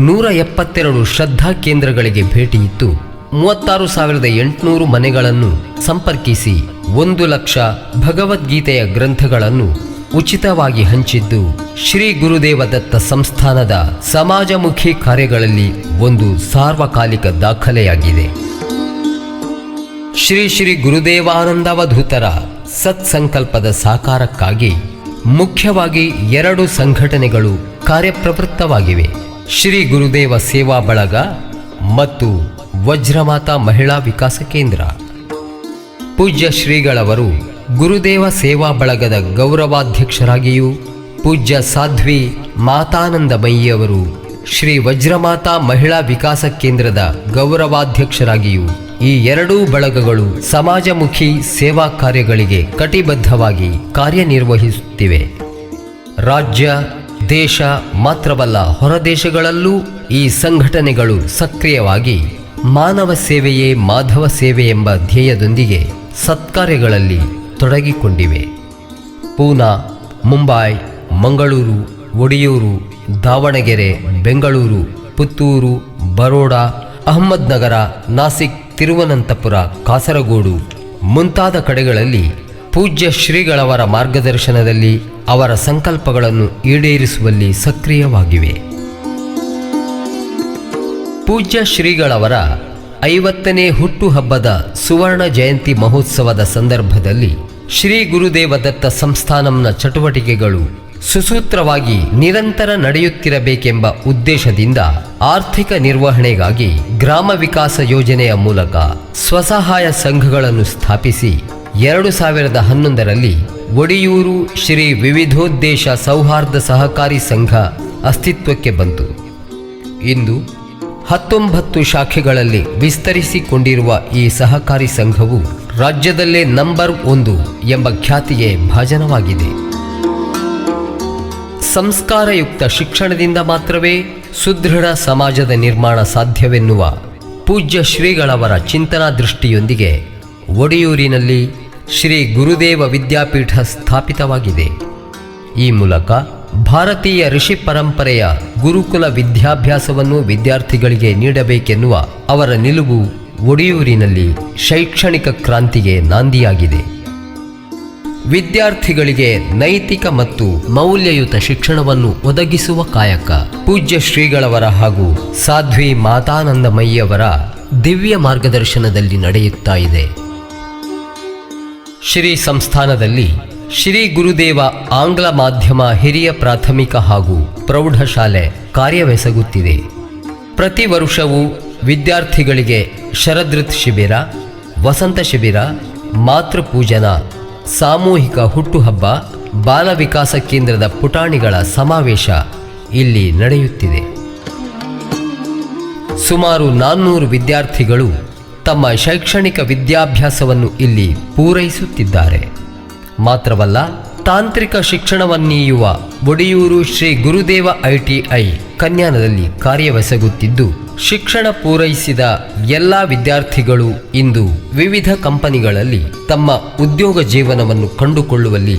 172 ಶ್ರದ್ಧಾ ಕೇಂದ್ರಗಳಿಗೆ ಭೇಟಿ ಇತ್ತು 36,800 ಮನೆಗಳನ್ನು ಸಂಪರ್ಕಿಸಿ 1 ಲಕ್ಷ ಭಗವದ್ಗೀತೆಯ ಗ್ರಂಥಗಳನ್ನು ಉಚಿತವಾಗಿ ಹಂಚಿದ್ದು ಶ್ರೀ ಗುರುದೇವ ದತ್ತ ಸಂಸ್ಥಾನದ ಸಮಾಜಮುಖಿ ಕಾರ್ಯಗಳಲ್ಲಿ ಒಂದು ಸಾರ್ವಕಾಲಿಕ ದಾಖಲೆಯಾಗಿದೆ. ಶ್ರೀ ಶ್ರೀ ಗುರುದೇವಾನಂದಾವಧೂತರ ಸತ್ಸಂಕಲ್ಪದ ಸಾಕಾರಕ್ಕಾಗಿ ಮುಖ್ಯವಾಗಿ 2 ಸಂಘಟನೆಗಳು ಕಾರ್ಯಪ್ರವೃತ್ತವಾಗಿವೆ. ಶ್ರೀ ಗುರುದೇವ ಸೇವಾ ಬಳಗ ಮತ್ತು ವಜ್ರಮಾತಾ ಮಹಿಳಾ ವಿಕಾಸ ಕೇಂದ್ರ. ಪೂಜ್ಯ ಶ್ರೀಗಳವರು ಗುರುದೇವ ಸೇವಾ ಬಳಗದ ಗೌರವಾಧ್ಯಕ್ಷರಾಗಿಯೂ ಪೂಜ್ಯ ಸಾಧ್ವಿ ಮಾತಾನಂದಮಯಿಯವರು ಶ್ರೀ ವಜ್ರಮಾತಾ ಮಹಿಳಾ ವಿಕಾಸ ಕೇಂದ್ರದ ಗೌರವಾಧ್ಯಕ್ಷರಾಗಿಯೂ ಈ 2 ಬಳಗಗಳು ಸಮಾಜಮುಖಿ ಸೇವಾ ಕಾರ್ಯಗಳಿಗೆ ಕಟಿಬದ್ಧವಾಗಿ ಕಾರ್ಯನಿರ್ವಹಿಸುತ್ತಿವೆ. ರಾಜ್ಯ ದೇಶ ಮಾತ್ರವಲ್ಲ ಹೊರದೇಶಗಳಲ್ಲೂ ಈ ಸಂಘಟನೆಗಳು ಸಕ್ರಿಯವಾಗಿ ಮಾನವ ಸೇವೆಯೇ ಮಾಧವ ಸೇವೆ ಎಂಬ ಧ್ಯೇಯದೊಂದಿಗೆ ಸತ್ಕಾರ್ಯಗಳಲ್ಲಿ ತೊಡಗಿಕೊಂಡಿವೆ. ಪೂನಾ, ಮುಂಬೈ, ಮಂಗಳೂರು, ಒಡಿಯೂರು, ದಾವಣಗೆರೆ, ಬೆಂಗಳೂರು, ಪುತ್ತೂರು, ಬರೋಡಾ, ಅಹಮದ್ನಗರ, ನಾಸಿಕ್, ತಿರುವನಂತಪುರ, ಕಾಸರಗೋಡು ಮುಂತಾದ ಕಡೆಗಳಲ್ಲಿ ಪೂಜ್ಯ ಶ್ರೀಗಳವರ ಮಾರ್ಗದರ್ಶನದಲ್ಲಿ ಅವರ ಸಂಕಲ್ಪಗಳನ್ನು ಈಡೇರಿಸುವಲ್ಲಿ ಸಕ್ರಿಯವಾಗಿವೆ. ಪೂಜ್ಯ ಶ್ರೀಗಳವರ 50ನೇ ಹುಟ್ಟುಹಬ್ಬದ ಸುವರ್ಣ ಜಯಂತಿ ಮಹೋತ್ಸವದ ಸಂದರ್ಭದಲ್ಲಿ ಶ್ರೀ ಗುರುದೇವ ದತ್ತ ಸಂಸ್ಥಾನಂನ ಚಟುವಟಿಕೆಗಳು ಸುಸೂತ್ರವಾಗಿ ನಿರಂತರ ನಡೆಯುತ್ತಿರಬೇಕೆಂಬ ಉದ್ದೇಶದಿಂದ ಆರ್ಥಿಕ ನಿರ್ವಹಣೆಗಾಗಿ ಗ್ರಾಮ ವಿಕಾಸ ಯೋಜನೆಯ ಮೂಲಕ ಸ್ವಸಹಾಯ ಸಂಘಗಳನ್ನು ಸ್ಥಾಪಿಸಿ 2011ರಲ್ಲಿ ಒಡಿಯೂರು ಶ್ರೀ ವಿವಿಧೋದ್ದೇಶ ಸೌಹಾರ್ದ ಸಹಕಾರಿ ಸಂಘ ಅಸ್ತಿತ್ವಕ್ಕೆ ಬಂತು. ಇಂದು 19 ಶಾಖೆಗಳಲ್ಲಿ ವಿಸ್ತರಿಸಿಕೊಂಡಿರುವ ಈ ಸಹಕಾರಿ ಸಂಘವು ರಾಜ್ಯದಲ್ಲೇ ನಂಬರ್ 1 ಎಂಬ ಖ್ಯಾತಿಗೆ ಭಾಜನವಾಗಿದೆ. ಸಂಸ್ಕಾರಯುಕ್ತ ಶಿಕ್ಷಣದಿಂದ ಮಾತ್ರವೇ ಸುದೃಢ ಸಮಾಜದ ನಿರ್ಮಾಣ ಸಾಧ್ಯವೆನ್ನುವ ಪೂಜ್ಯ ಶ್ರೀಗಳವರ ಚಿಂತನಾ ದೃಷ್ಟಿಯೊಂದಿಗೆ ಒಡಿಯೂರಿನಲ್ಲಿ ಶ್ರೀ ಗುರುದೇವ ವಿದ್ಯಾಪೀಠ ಸ್ಥಾಪಿತವಾಗಿದೆ. ಈ ಮೂಲಕ ಭಾರತೀಯ ಋಷಿ ಪರಂಪರೆಯ ಗುರುಕುಲ ವಿದ್ಯಾಭ್ಯಾಸವನ್ನು ವಿದ್ಯಾರ್ಥಿಗಳಿಗೆ ನೀಡಬೇಕೆನ್ನುವ ಅವರ ನಿಲುವು ಒಡಿಯೂರಿನಲ್ಲಿ ಶೈಕ್ಷಣಿಕ ಕ್ರಾಂತಿಗೆ ನಾಂದಿಯಾಗಿದೆ. ವಿದ್ಯಾರ್ಥಿಗಳಿಗೆ ನೈತಿಕ ಮತ್ತು ಮೌಲ್ಯಯುತ ಶಿಕ್ಷಣವನ್ನು ಒದಗಿಸುವ ಕಾಯಕ ಪೂಜ್ಯ ಶ್ರೀಗಳವರ ಹಾಗೂ ಸಾಧ್ವಿ ಮಾತಾನಂದಮಯಿಯವರ ದಿವ್ಯ ಮಾರ್ಗದರ್ಶನದಲ್ಲಿ ನಡೆಯುತ್ತಾ ಇದೆ. ಶ್ರೀ ಸಂಸ್ಥಾನದಲ್ಲಿ ಶ್ರೀ ಗುರುದೇವ ಆಂಗ್ಲ ಮಾಧ್ಯಮ ಹಿರಿಯ ಪ್ರಾಥಮಿಕ ಹಾಗೂ ಪ್ರೌಢಶಾಲೆ ಕಾರ್ಯವೆಸಗುತ್ತಿದೆ. ಪ್ರತಿ ವರ್ಷವೂ ವಿದ್ಯಾರ್ಥಿಗಳಿಗೆ ಶರದೃತ್ ಶಿಬಿರ, ವಸಂತ ಶಿಬಿರ, ಮಾತೃಪೂಜನ, ಸಾಮೂಹಿಕ ಹುಟ್ಟುಹಬ್ಬ, ಬಾಲ ವಿಕಾಸ ಕೇಂದ್ರದ ಪುಟಾಣಿಗಳ ಸಮಾವೇಶ ಇಲ್ಲಿ ನಡೆಯುತ್ತಿದೆ. ಸುಮಾರು 400 ವಿದ್ಯಾರ್ಥಿಗಳು ತಮ್ಮ ಶೈಕ್ಷಣಿಕ ವಿದ್ಯಾಭ್ಯಾಸವನ್ನು ಇಲ್ಲಿ ಪೂರೈಸುತ್ತಿದ್ದಾರೆ. ಮಾತ್ರವಲ್ಲ, ತಾಂತ್ರಿಕ ಶಿಕ್ಷಣವನ್ನೀಯುವ ಒಡಿಯೂರು ಶ್ರೀ ಗುರುದೇವ ITI ಕನ್ಯಾನದಲ್ಲಿ ಕಾರ್ಯವೆಸಗುತ್ತಿದ್ದು, ಶಿಕ್ಷಣ ಪೂರೈಸಿದ ಎಲ್ಲ ವಿದ್ಯಾರ್ಥಿಗಳು ಇಂದು ವಿವಿಧ ಕಂಪನಿಗಳಲ್ಲಿ ತಮ್ಮ ಉದ್ಯೋಗ ಜೀವನವನ್ನು ಕಂಡುಕೊಳ್ಳುವಲ್ಲಿ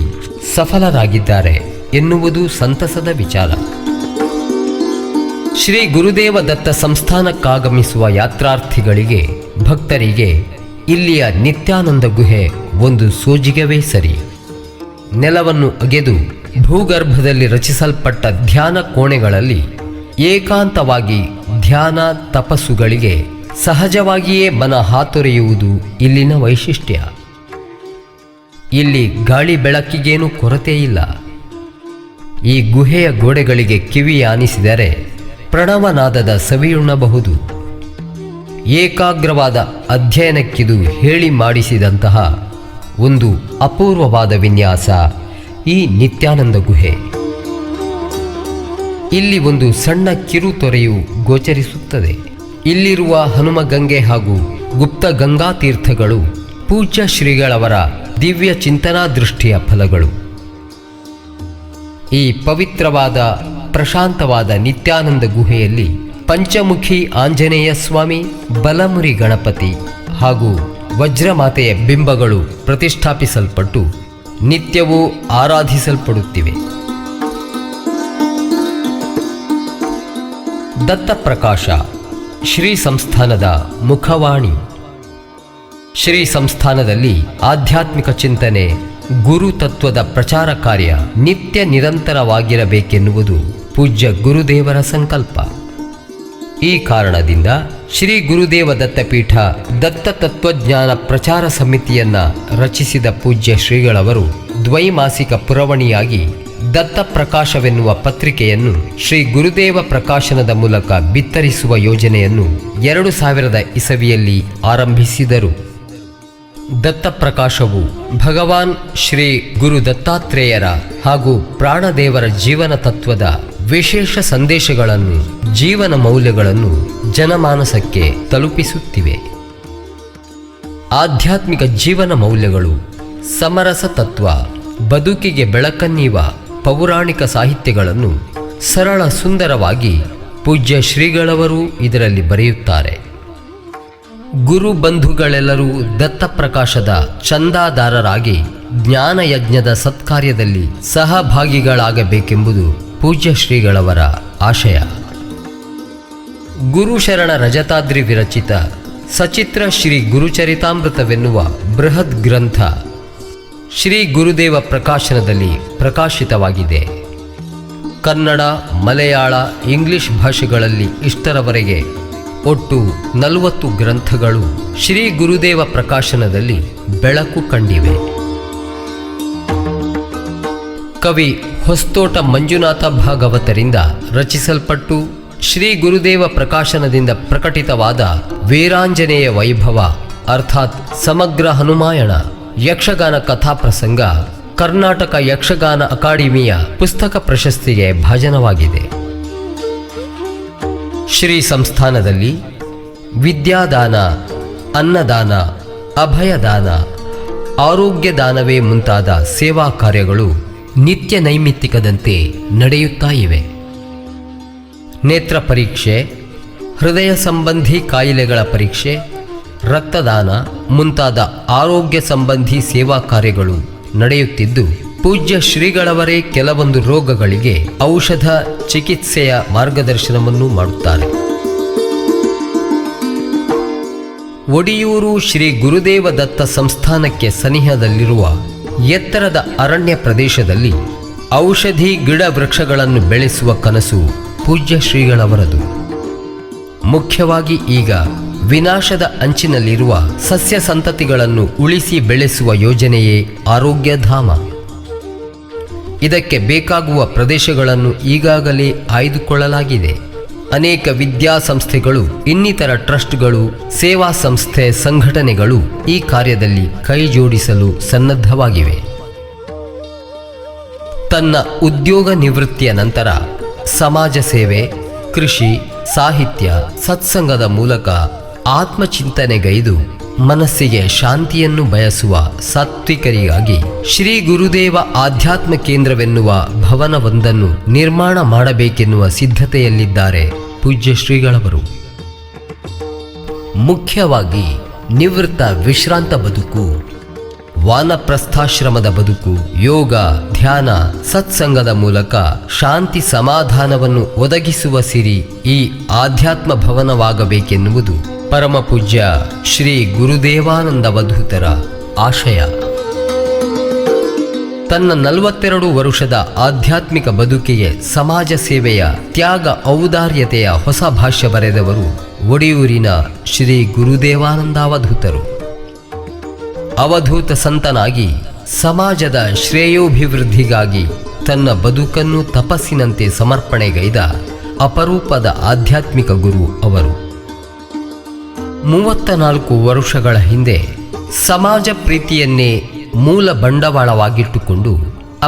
ಸಫಲರಾಗಿದ್ದಾರೆ ಎನ್ನುವುದು ಸಂತಸದ ವಿಚಾರ. ಶ್ರೀ ಗುರುದೇವ ದತ್ತ ಸಂಸ್ಥಾನಕ್ಕಾಗಮಿಸುವ ಯಾತ್ರಾರ್ಥಿಗಳಿಗೆ, ಭಕ್ತರಿಗೆ ಇಲ್ಲಿಯ ನಿತ್ಯಾನಂದ ಗುಹೆ ಒಂದು ಸೋಜಿಗವೇ ಸರಿ. ನೆಲವನ್ನು ಅಗೆದು ಭೂಗರ್ಭದಲ್ಲಿ ರಚಿಸಲ್ಪಟ್ಟ ಧ್ಯಾನ ಕೋಣೆಗಳಲ್ಲಿ ಏಕಾಂತವಾಗಿ ಧ್ಯಾನ ತಪಸ್ಸುಗಳಿಗೆ ಸಹಜವಾಗಿಯೇ ಮನ ಹಾತೊರೆಯುವುದು ಇಲ್ಲಿನ ವೈಶಿಷ್ಟ್ಯ. ಇಲ್ಲಿ ಗಾಳಿ ಬೆಳಕಿಗೇನೂ ಕೊರತೆ ಇಲ್ಲ. ಈ ಗುಹೆಯ ಗೋಡೆಗಳಿಗೆ ಕಿವಿ ಆನಿಸಿದರೆ ಪ್ರಣವನಾದದ ಸವಿಯುಣ್ಣಬಹುದು. ಏಕಾಗ್ರವಾದ ಅಧ್ಯಯನಕ್ಕಿದು ಹೇಳಿ ಮಾಡಿಸಿದಂತಹ ಒಂದು ಅಪೂರ್ವವಾದ ವಿನ್ಯಾಸ ಈ ನಿತ್ಯಾನಂದ ಗುಹೆ. ಇಲ್ಲಿ ಒಂದು ಸಣ್ಣ ಕಿರುತೊರೆಯು ಗೋಚರಿಸುತ್ತದೆ. ಇಲ್ಲಿರುವ ಹನುಮಗಂಗೆ ಹಾಗೂ ಗುಪ್ತ ಗಂಗಾ ತೀರ್ಥಗಳು ಪೂಜ್ಯ ಶ್ರೀಗಳವರ ದಿವ್ಯ ಚಿಂತನಾ ದೃಷ್ಟಿಯ ಫಲಗಳು. ಈ ಪವಿತ್ರವಾದ ಪ್ರಶಾಂತವಾದ ನಿತ್ಯಾನಂದ ಗುಹೆಯಲ್ಲಿ ಪಂಚಮುಖಿ ಆಂಜನೇಯ ಸ್ವಾಮಿ, ಬಲಮುರಿ ಗಣಪತಿ ಹಾಗೂ ವಜ್ರಮಾತೆಯ ಬಿಂಬಗಳು ಪ್ರತಿಷ್ಠಾಪಿಸಲ್ಪಟ್ಟು ನಿತ್ಯವೂ ಆರಾಧಿಸಲ್ಪಡುತ್ತಿವೆ. ದತ್ತಪ್ರಕಾಶ ಶ್ರೀ ಸಂಸ್ಥಾನದ ಮುಖವಾಣಿ. ಶ್ರೀ ಸಂಸ್ಥಾನದಲ್ಲಿ ಆಧ್ಯಾತ್ಮಿಕ ಚಿಂತನೆ, ಗುರು ತತ್ವದ ಪ್ರಚಾರ ಕಾರ್ಯ ನಿತ್ಯ ನಿರಂತರವಾಗಿರಬೇಕೆನ್ನುವುದು ಪೂಜ್ಯ ಗುರುದೇವರ ಸಂಕಲ್ಪ. ಈ ಕಾರಣದಿಂದ ಶ್ರೀ ಗುರುದೇವ ದತ್ತಪೀಠ ದತ್ತ ತತ್ವಜ್ಞಾನ ಪ್ರಚಾರ ಸಮಿತಿಯನ್ನ ರಚಿಸಿದ ಪೂಜ್ಯ ಶ್ರೀಗಳವರು ದ್ವೈಮಾಸಿಕ ಪುರವಣಿಯಾಗಿ ದತ್ತಪ್ರಕಾಶವೆನ್ನುವ ಪತ್ರಿಕೆಯನ್ನು ಶ್ರೀ ಗುರುದೇವ ಪ್ರಕಾಶನದ ಮೂಲಕ ಬಿತ್ತರಿಸುವ ಯೋಜನೆಯನ್ನು 2000 ಇಸವಿಯಲ್ಲಿ ಆರಂಭಿಸಿದರು. ದತ್ತಪ್ರಕಾಶವು ಭಗವಾನ್ ಶ್ರೀ ಗುರು ದತ್ತಾತ್ರೇಯರ ಹಾಗೂ ಪ್ರಾಣದೇವರ ಜೀವನ ತತ್ವದ ವಿಶೇಷ ಸಂದೇಶಗಳನ್ನು, ಜೀವನ ಮೌಲ್ಯಗಳನ್ನು ಜನಮಾನಸಕ್ಕೆ ತಲುಪಿಸುತ್ತಿವೆ. ಆಧ್ಯಾತ್ಮಿಕ ಜೀವನ ಮೌಲ್ಯಗಳು, ಸಮರಸ ತತ್ವ, ಬದುಕಿಗೆ ಬೆಳಕನ್ನೀವ ಪೌರಾಣಿಕ ಸಾಹಿತ್ಯಗಳನ್ನು ಸರಳ ಸುಂದರವಾಗಿ ಪೂಜ್ಯ ಶ್ರೀಗಳವರು ಇದರಲ್ಲಿ ಬರೆಯುತ್ತಾರೆ. ಗುರು ಬಂಧುಗಳೆಲ್ಲರೂ ದತ್ತಪ್ರಕಾಶದ ಚಂದಾದಾರರಾಗಿ ಜ್ಞಾನಯಜ್ಞದ ಸತ್ಕಾರ್ಯದಲ್ಲಿ ಸಹಭಾಗಿಗಳಾಗಬೇಕೆಂಬುದು ಪೂಜ್ಯ ಶ್ರೀಗಳವರ ಆಶಯ. ಗುರುಶರಣ ರಜತಾದ್ರಿ ವಿರಚಿತ ಸಚಿತ್ರ ಶ್ರೀ ಗುರುಚರಿತಾಮೃತವೆನ್ನುವ ಬೃಹತ್ ಗ್ರಂಥ ಶ್ರೀ ಗುರುದೇವ ಪ್ರಕಾಶನದಲ್ಲಿ ಪ್ರಕಾಶಿತವಾಗಿದೆ. ಕನ್ನಡ, ಮಲಯಾಳ, ಇಂಗ್ಲಿಷ್ ಭಾಷೆಗಳಲ್ಲಿ ಇಷ್ಟರವರೆಗೆ ಒಟ್ಟು 40 ಗ್ರಂಥಗಳು ಶ್ರೀ ಗುರುದೇವ ಪ್ರಕಾಶನದಲ್ಲಿ ಬೆಳಕು ಕಂಡಿವೆ. ಕವಿ ಹೊಸ್ತೋಟ ಮಂಜುನಾಥ ಭಾಗವತರಿಂದ ರಚಿಸಲ್ಪಟ್ಟು ಶ್ರೀ ಗುರುದೇವ ಪ್ರಕಾಶನದಿಂದ ಪ್ರಕಟಿತವಾದ ವೀರಾಂಜನೇಯ ವೈಭವ ಅರ್ಥಾತ್ ಸಮಗ್ರ ಹನುಮಾಯಣ ಯಕ್ಷಗಾನ ಕಥಾಪ್ರಸಂಗ ಕರ್ನಾಟಕ ಯಕ್ಷಗಾನ ಅಕಾಡೆಮಿಯ ಪುಸ್ತಕ ಪ್ರಶಸ್ತಿಗೆ ಭಾಜನವಾಗಿದೆ. ಶ್ರೀ ಸಂಸ್ಥಾನದಲ್ಲಿ ವಿದ್ಯಾದಾನ, ಅನ್ನದಾನ, ಅಭಯದಾನ, ಆರೋಗ್ಯದಾನವೇ ಮುಂತಾದ ಸೇವಾ ಕಾರ್ಯಗಳು ನಿತ್ಯ ನೈಮಿತ್ತಿಕದಂತೆ ನಡೆಯುತ್ತಾ ಇವೆ. ನೇತ್ರ ಪರೀಕ್ಷೆ, ಹೃದಯ ಸಂಬಂಧಿ ಕಾಯಿಲೆಗಳ ಪರೀಕ್ಷೆ, ರಕ್ತದಾನ ಮುಂತಾದ ಆರೋಗ್ಯ ಸಂಬಂಧಿ ಸೇವಾ ಕಾರ್ಯಗಳು ನಡೆಯುತ್ತಿದ್ದು, ಪೂಜ್ಯ ಶ್ರೀಗಳವರೇ ಕೆಲವೊಂದು ರೋಗಗಳಿಗೆ ಔಷಧ ಚಿಕಿತ್ಸೆಯ ಮಾರ್ಗದರ್ಶನವನ್ನು ಮಾಡುತ್ತಾರೆ. ಒಡಿಯೂರು ಶ್ರೀ ಗುರುದೇವ ದತ್ತ ಸಂಸ್ಥಾನಕ್ಕೆ ಸನಿಹದಲ್ಲಿರುವ ಎತ್ತರದ ಅರಣ್ಯ ಪ್ರದೇಶದಲ್ಲಿ ಔಷಧಿ ಗಿಡ ವೃಕ್ಷಗಳನ್ನು ಬೆಳೆಸುವ ಕನಸು ಪೂಜ್ಯ ಶ್ರೀಗಳವರದು. ಮುಖ್ಯವಾಗಿ ಈಗ ವಿನಾಶದ ಅಂಚಿನಲ್ಲಿರುವ ಸಸ್ಯ ಸಂತತಿಗಳನ್ನು ಉಳಿಸಿ ಬೆಳೆಸುವ ಯೋಜನೆಯೇ ಆರೋಗ್ಯಧಾಮ. ಇದಕ್ಕೆ ಬೇಕಾಗುವ ಪ್ರದೇಶಗಳನ್ನು ಈಗಾಗಲೇ ಆಯ್ದುಕೊಳ್ಳಲಾಗಿದೆ. ಅನೇಕ ವಿದ್ಯಾಸಂಸ್ಥೆಗಳು, ಇನ್ನಿತರ ಟ್ರಸ್ಟ್ಗಳು, ಸೇವಾ ಸಂಸ್ಥೆ, ಸಂಘಟನೆಗಳು ಈ ಕಾರ್ಯದಲ್ಲಿ ಕೈ ಜೋಡಿಸಲು ಸನ್ನದ್ಧವಾಗಿವೆ. ತನ್ನ ಉದ್ಯೋಗ ನಿವೃತ್ತಿಯ ನಂತರ ಸಮಾಜ ಸೇವೆ, ಕೃಷಿ, ಸಾಹಿತ್ಯ, ಸತ್ಸಂಗದ ಮೂಲಕ ಆತ್ಮಚಿಂತನೆಗೈದು ಮನಸ್ಸಿಗೆ ಶಾಂತಿಯನ್ನು ಬಯಸುವ ಸಾತ್ವಿಕರಿಗಾಗಿ ಶ್ರೀ ಗುರುದೇವ ಆಧ್ಯಾತ್ಮ ಕೇಂದ್ರವೆನ್ನುವ ಭವನವೊಂದನ್ನು ನಿರ್ಮಾಣ ಮಾಡಬೇಕೆನ್ನುವ ಸಿದ್ಧತೆಯಲ್ಲಿದ್ದಾರೆ ಪೂಜ್ಯ ಶ್ರೀಗಳವರು. ಮುಖ್ಯವಾಗಿ ನಿವೃತ್ತ ವಿಶ್ರಾಂತ ಬದುಕು, ವಾನಪ್ರಸ್ಥಾಶ್ರಮದ ಬದುಕು, ಯೋಗ, ಧ್ಯಾನ, ಸತ್ಸಂಗದ ಮೂಲಕ ಶಾಂತಿ ಸಮಾಧಾನವನ್ನು ಒದಗಿಸುವ ಸಿರಿ ಈ ಆಧ್ಯಾತ್ಮ ಭವನವಾಗಬೇಕೆನ್ನುವುದು ಪರಮಪೂಜ್ಯ ಶ್ರೀ ಗುರುದೇವಾನಂದವಧೂತರ ಆಶಯ. ತನ್ನ 42 ವರುಷದ ಆಧ್ಯಾತ್ಮಿಕ ಬದುಕಿಗೆ ಸಮಾಜ ಸೇವೆಯ ತ್ಯಾಗ ಔದಾರ್ಯತೆಯ ಹೊಸ ಭಾಷ್ಯ ಬರೆದವರು ಒಡಿಯೂರಿನ ಶ್ರೀ ಗುರುದೇವಾನಂದಾವಧೂತರು. ಅವಧೂತ ಸಂತನಾಗಿ ಸಮಾಜದ ಶ್ರೇಯೋಭಿವೃದ್ಧಿಗಾಗಿ ತನ್ನ ಬದುಕನ್ನು ತಪಸ್ಸಿನಂತೆ ಸಮರ್ಪಣೆಗೈದ ಅಪರೂಪದ ಆಧ್ಯಾತ್ಮಿಕ ಗುರು ಅವರು. 34 ವರುಷಗಳ ಹಿಂದೆ ಸಮಾಜ ಪ್ರೀತಿಯನ್ನೇ ಮೂಲ ಬಂಡವಾಳವಾಗಿಟ್ಟುಕೊಂಡು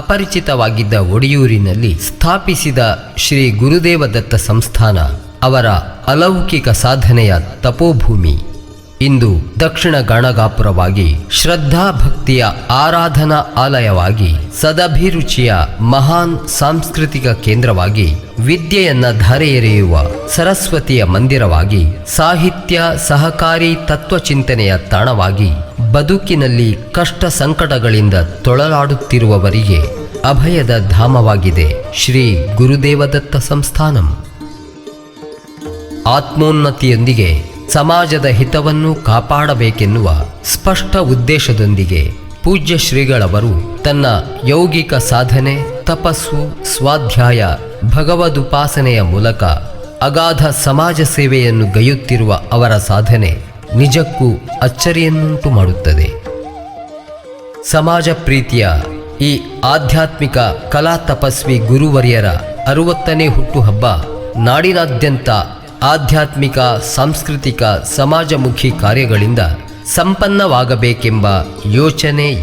ಅಪರಿಚಿತವಾಗಿದ್ದ ಒಡಿಯೂರಿನಲ್ಲಿ ಸ್ಥಾಪಿಸಿದ ಶ್ರೀ ಗುರುದೇವದತ್ತ ಸಂಸ್ಥಾನ ಅವರ ಅಲೌಕಿಕ ಸಾಧನೆಯ ತಪೋಭೂಮಿ. ಇಂದು ದಕ್ಷಿಣ ಗಣಗಾಪುರವಾಗಿ ಶ್ರದ್ಧಾ ಭಕ್ತಿಯ ಆರಾಧನಾ ಆಲಯವಾಗಿ, ಸದಭಿರುಚಿಯ ಮಹಾನ್ ಸಾಂಸ್ಕೃತಿಕ ಕೇಂದ್ರವಾಗಿ, ವಿದ್ಯೆಯನ್ನ ಧಾರೆ ಎರೆಯುವ ಸರಸ್ವತಿಯ ಮಂದಿರವಾಗಿ, ಸಾಹಿತ್ಯ ಸಹಕಾರಿ ತತ್ವಚಿಂತನೆಯ ತಾಣವಾಗಿ, ಬದುಕಿನಲ್ಲಿ ಕಷ್ಟ ಸಂಕಟಗಳಿಂದ ತೊಳಲಾಡುತ್ತಿರುವವರಿಗೆ ಅಭಯದ ಧಾಮವಾಗಿದೆ ಶ್ರೀ ಗುರುದೇವದತ್ತ ಸಂಸ್ಥಾನಂ. ಆತ್ಮೋನ್ನತಿಯೊಂದಿಗೆ ಸಮಾಜದ ಹಿತವನ್ನು ಕಾಪಾಡಬೇಕೆನ್ನುವ ಸ್ಪಷ್ಟ ಉದ್ದೇಶದೊಂದಿಗೆ ಪೂಜ್ಯ ಶ್ರೀಗಳವರು ತನ್ನ ಯೌಗಿಕ ಸಾಧನೆ, ತಪಸ್ಸು, ಸ್ವಾಧ್ಯಾಯ, ಭಗವದುಪಾಸನೆಯ ಮೂಲಕ ಅಗಾಧ ಸಮಾಜ ಸೇವೆಯನ್ನು ಗೈಯುತ್ತಿರುವ ಅವರ ಸಾಧನೆ ನಿಜಕ್ಕೂ ಅಚ್ಚರಿಯನ್ನುಂಟು ಮಾಡುತ್ತದೆ. ಸಮಾಜ ಪ್ರೀತಿಯ ಈ ಆಧ್ಯಾತ್ಮಿಕ ಕಲಾ ತಪಸ್ವಿ ಗುರುವರ್ಯರ 60ನೇ ಹುಟ್ಟುಹಬ್ಬ ನಾಡಿನಾದ್ಯಂತ ಆಧ್ಯಾತ್ಮಿಕ, ಸಾಂಸ್ಕೃತಿಕ, ಸಮಾಜಮುಖಿ ಕಾರ್ಯಗಳಿಂದ ಸಂಪನ್ನವಾಗಬೇಕೆಂಬ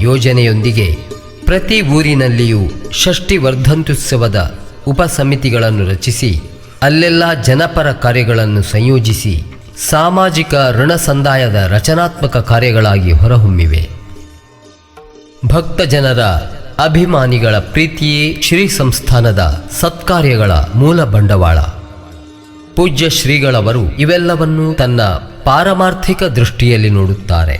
ಯೋಜನೆಯೊಂದಿಗೆ ಪ್ರತಿ ಊರಿನಲ್ಲಿಯೂ ಷಷ್ಠಿ ವರ್ಧಂತ್ಯುತ್ಸವದ ಉಪಸಮಿತಿಗಳನ್ನು ರಚಿಸಿ ಅಲ್ಲೆಲ್ಲ ಜನಪರ ಕಾರ್ಯಗಳನ್ನು ಸಂಯೋಜಿಸಿ ಸಾಮಾಜಿಕ ಋಣ ಸಂದಾಯದ ರಚನಾತ್ಮಕ ಕಾರ್ಯಗಳಾಗಿ ಹೊರಹೊಮ್ಮಿವೆ. ಭಕ್ತ ಜನರ ಅಭಿಮಾನಿಗಳ ಪ್ರೀತಿಯೇ ಶ್ರೀ ಸಂಸ್ಥಾನದ ಸತ್ಕಾರ್ಯಗಳ ಮೂಲ ಬಂಡವಾಳ. ಪೂಜ್ಯ ಶ್ರೀಗಳವರು ಇವೆಲ್ಲವನ್ನೂ ತನ್ನ ಪಾರಮಾರ್ಥಿಕ ದೃಷ್ಟಿಯಲ್ಲಿ ನೋಡುತ್ತಾರೆ.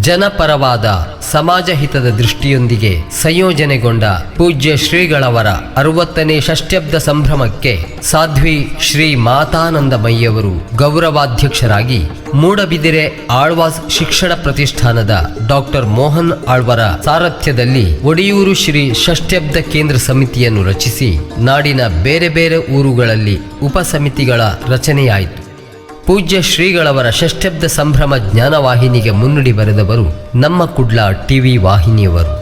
ಜನಪರವಾದ ಸಮಾಜ ಹಿತದ ದೃಷ್ಟಿಯೊಂದಿಗೆ ಸಂಯೋಜನೆಗೊಂಡ ಪೂಜ್ಯ ಶ್ರೀಗಳವರ 60ನೇ ಷಷ್ಠ್ಯಬ್ದ ಸಂಭ್ರಮಕ್ಕೆ ಸಾಧ್ವಿ ಶ್ರೀ ಮಾತಾನಂದಮಯ್ಯವರು ಗೌರವಾಧ್ಯಕ್ಷರಾಗಿ, ಮೂಡಬಿದಿರೆ ಆಳ್ವಾಸ್ ಶಿಕ್ಷಣ ಪ್ರತಿಷ್ಠಾನದ ಡಾಕ್ಟರ್ ಮೋಹನ್ ಆಳ್ವರ ಸಾರಥ್ಯದಲ್ಲಿ ಒಡಿಯೂರು ಶ್ರೀ ಷಷ್ಠ್ಯಬ್ದ ಕೇಂದ್ರ ಸಮಿತಿಯನ್ನು ರಚಿಸಿ ನಾಡಿನ ಬೇರೆ ಬೇರೆ ಊರುಗಳಲ್ಲಿ ಉಪಸಮಿತಿಗಳ ರಚನೆಯಾಯಿತು. ಪೂಜ್ಯ ಶ್ರೀಗಳವರ ಷಷ್ಠ್ಯಬ್ದ ಸಂಭ್ರಮ ಜ್ಞಾನವಾಹಿನಿಗೆ ಮುನ್ನುಡಿ ಬರೆದವರು ನಮ್ಮ ಕುಡ್ಲ ಟಿವಿ ವಾಹಿನಿಯವರು.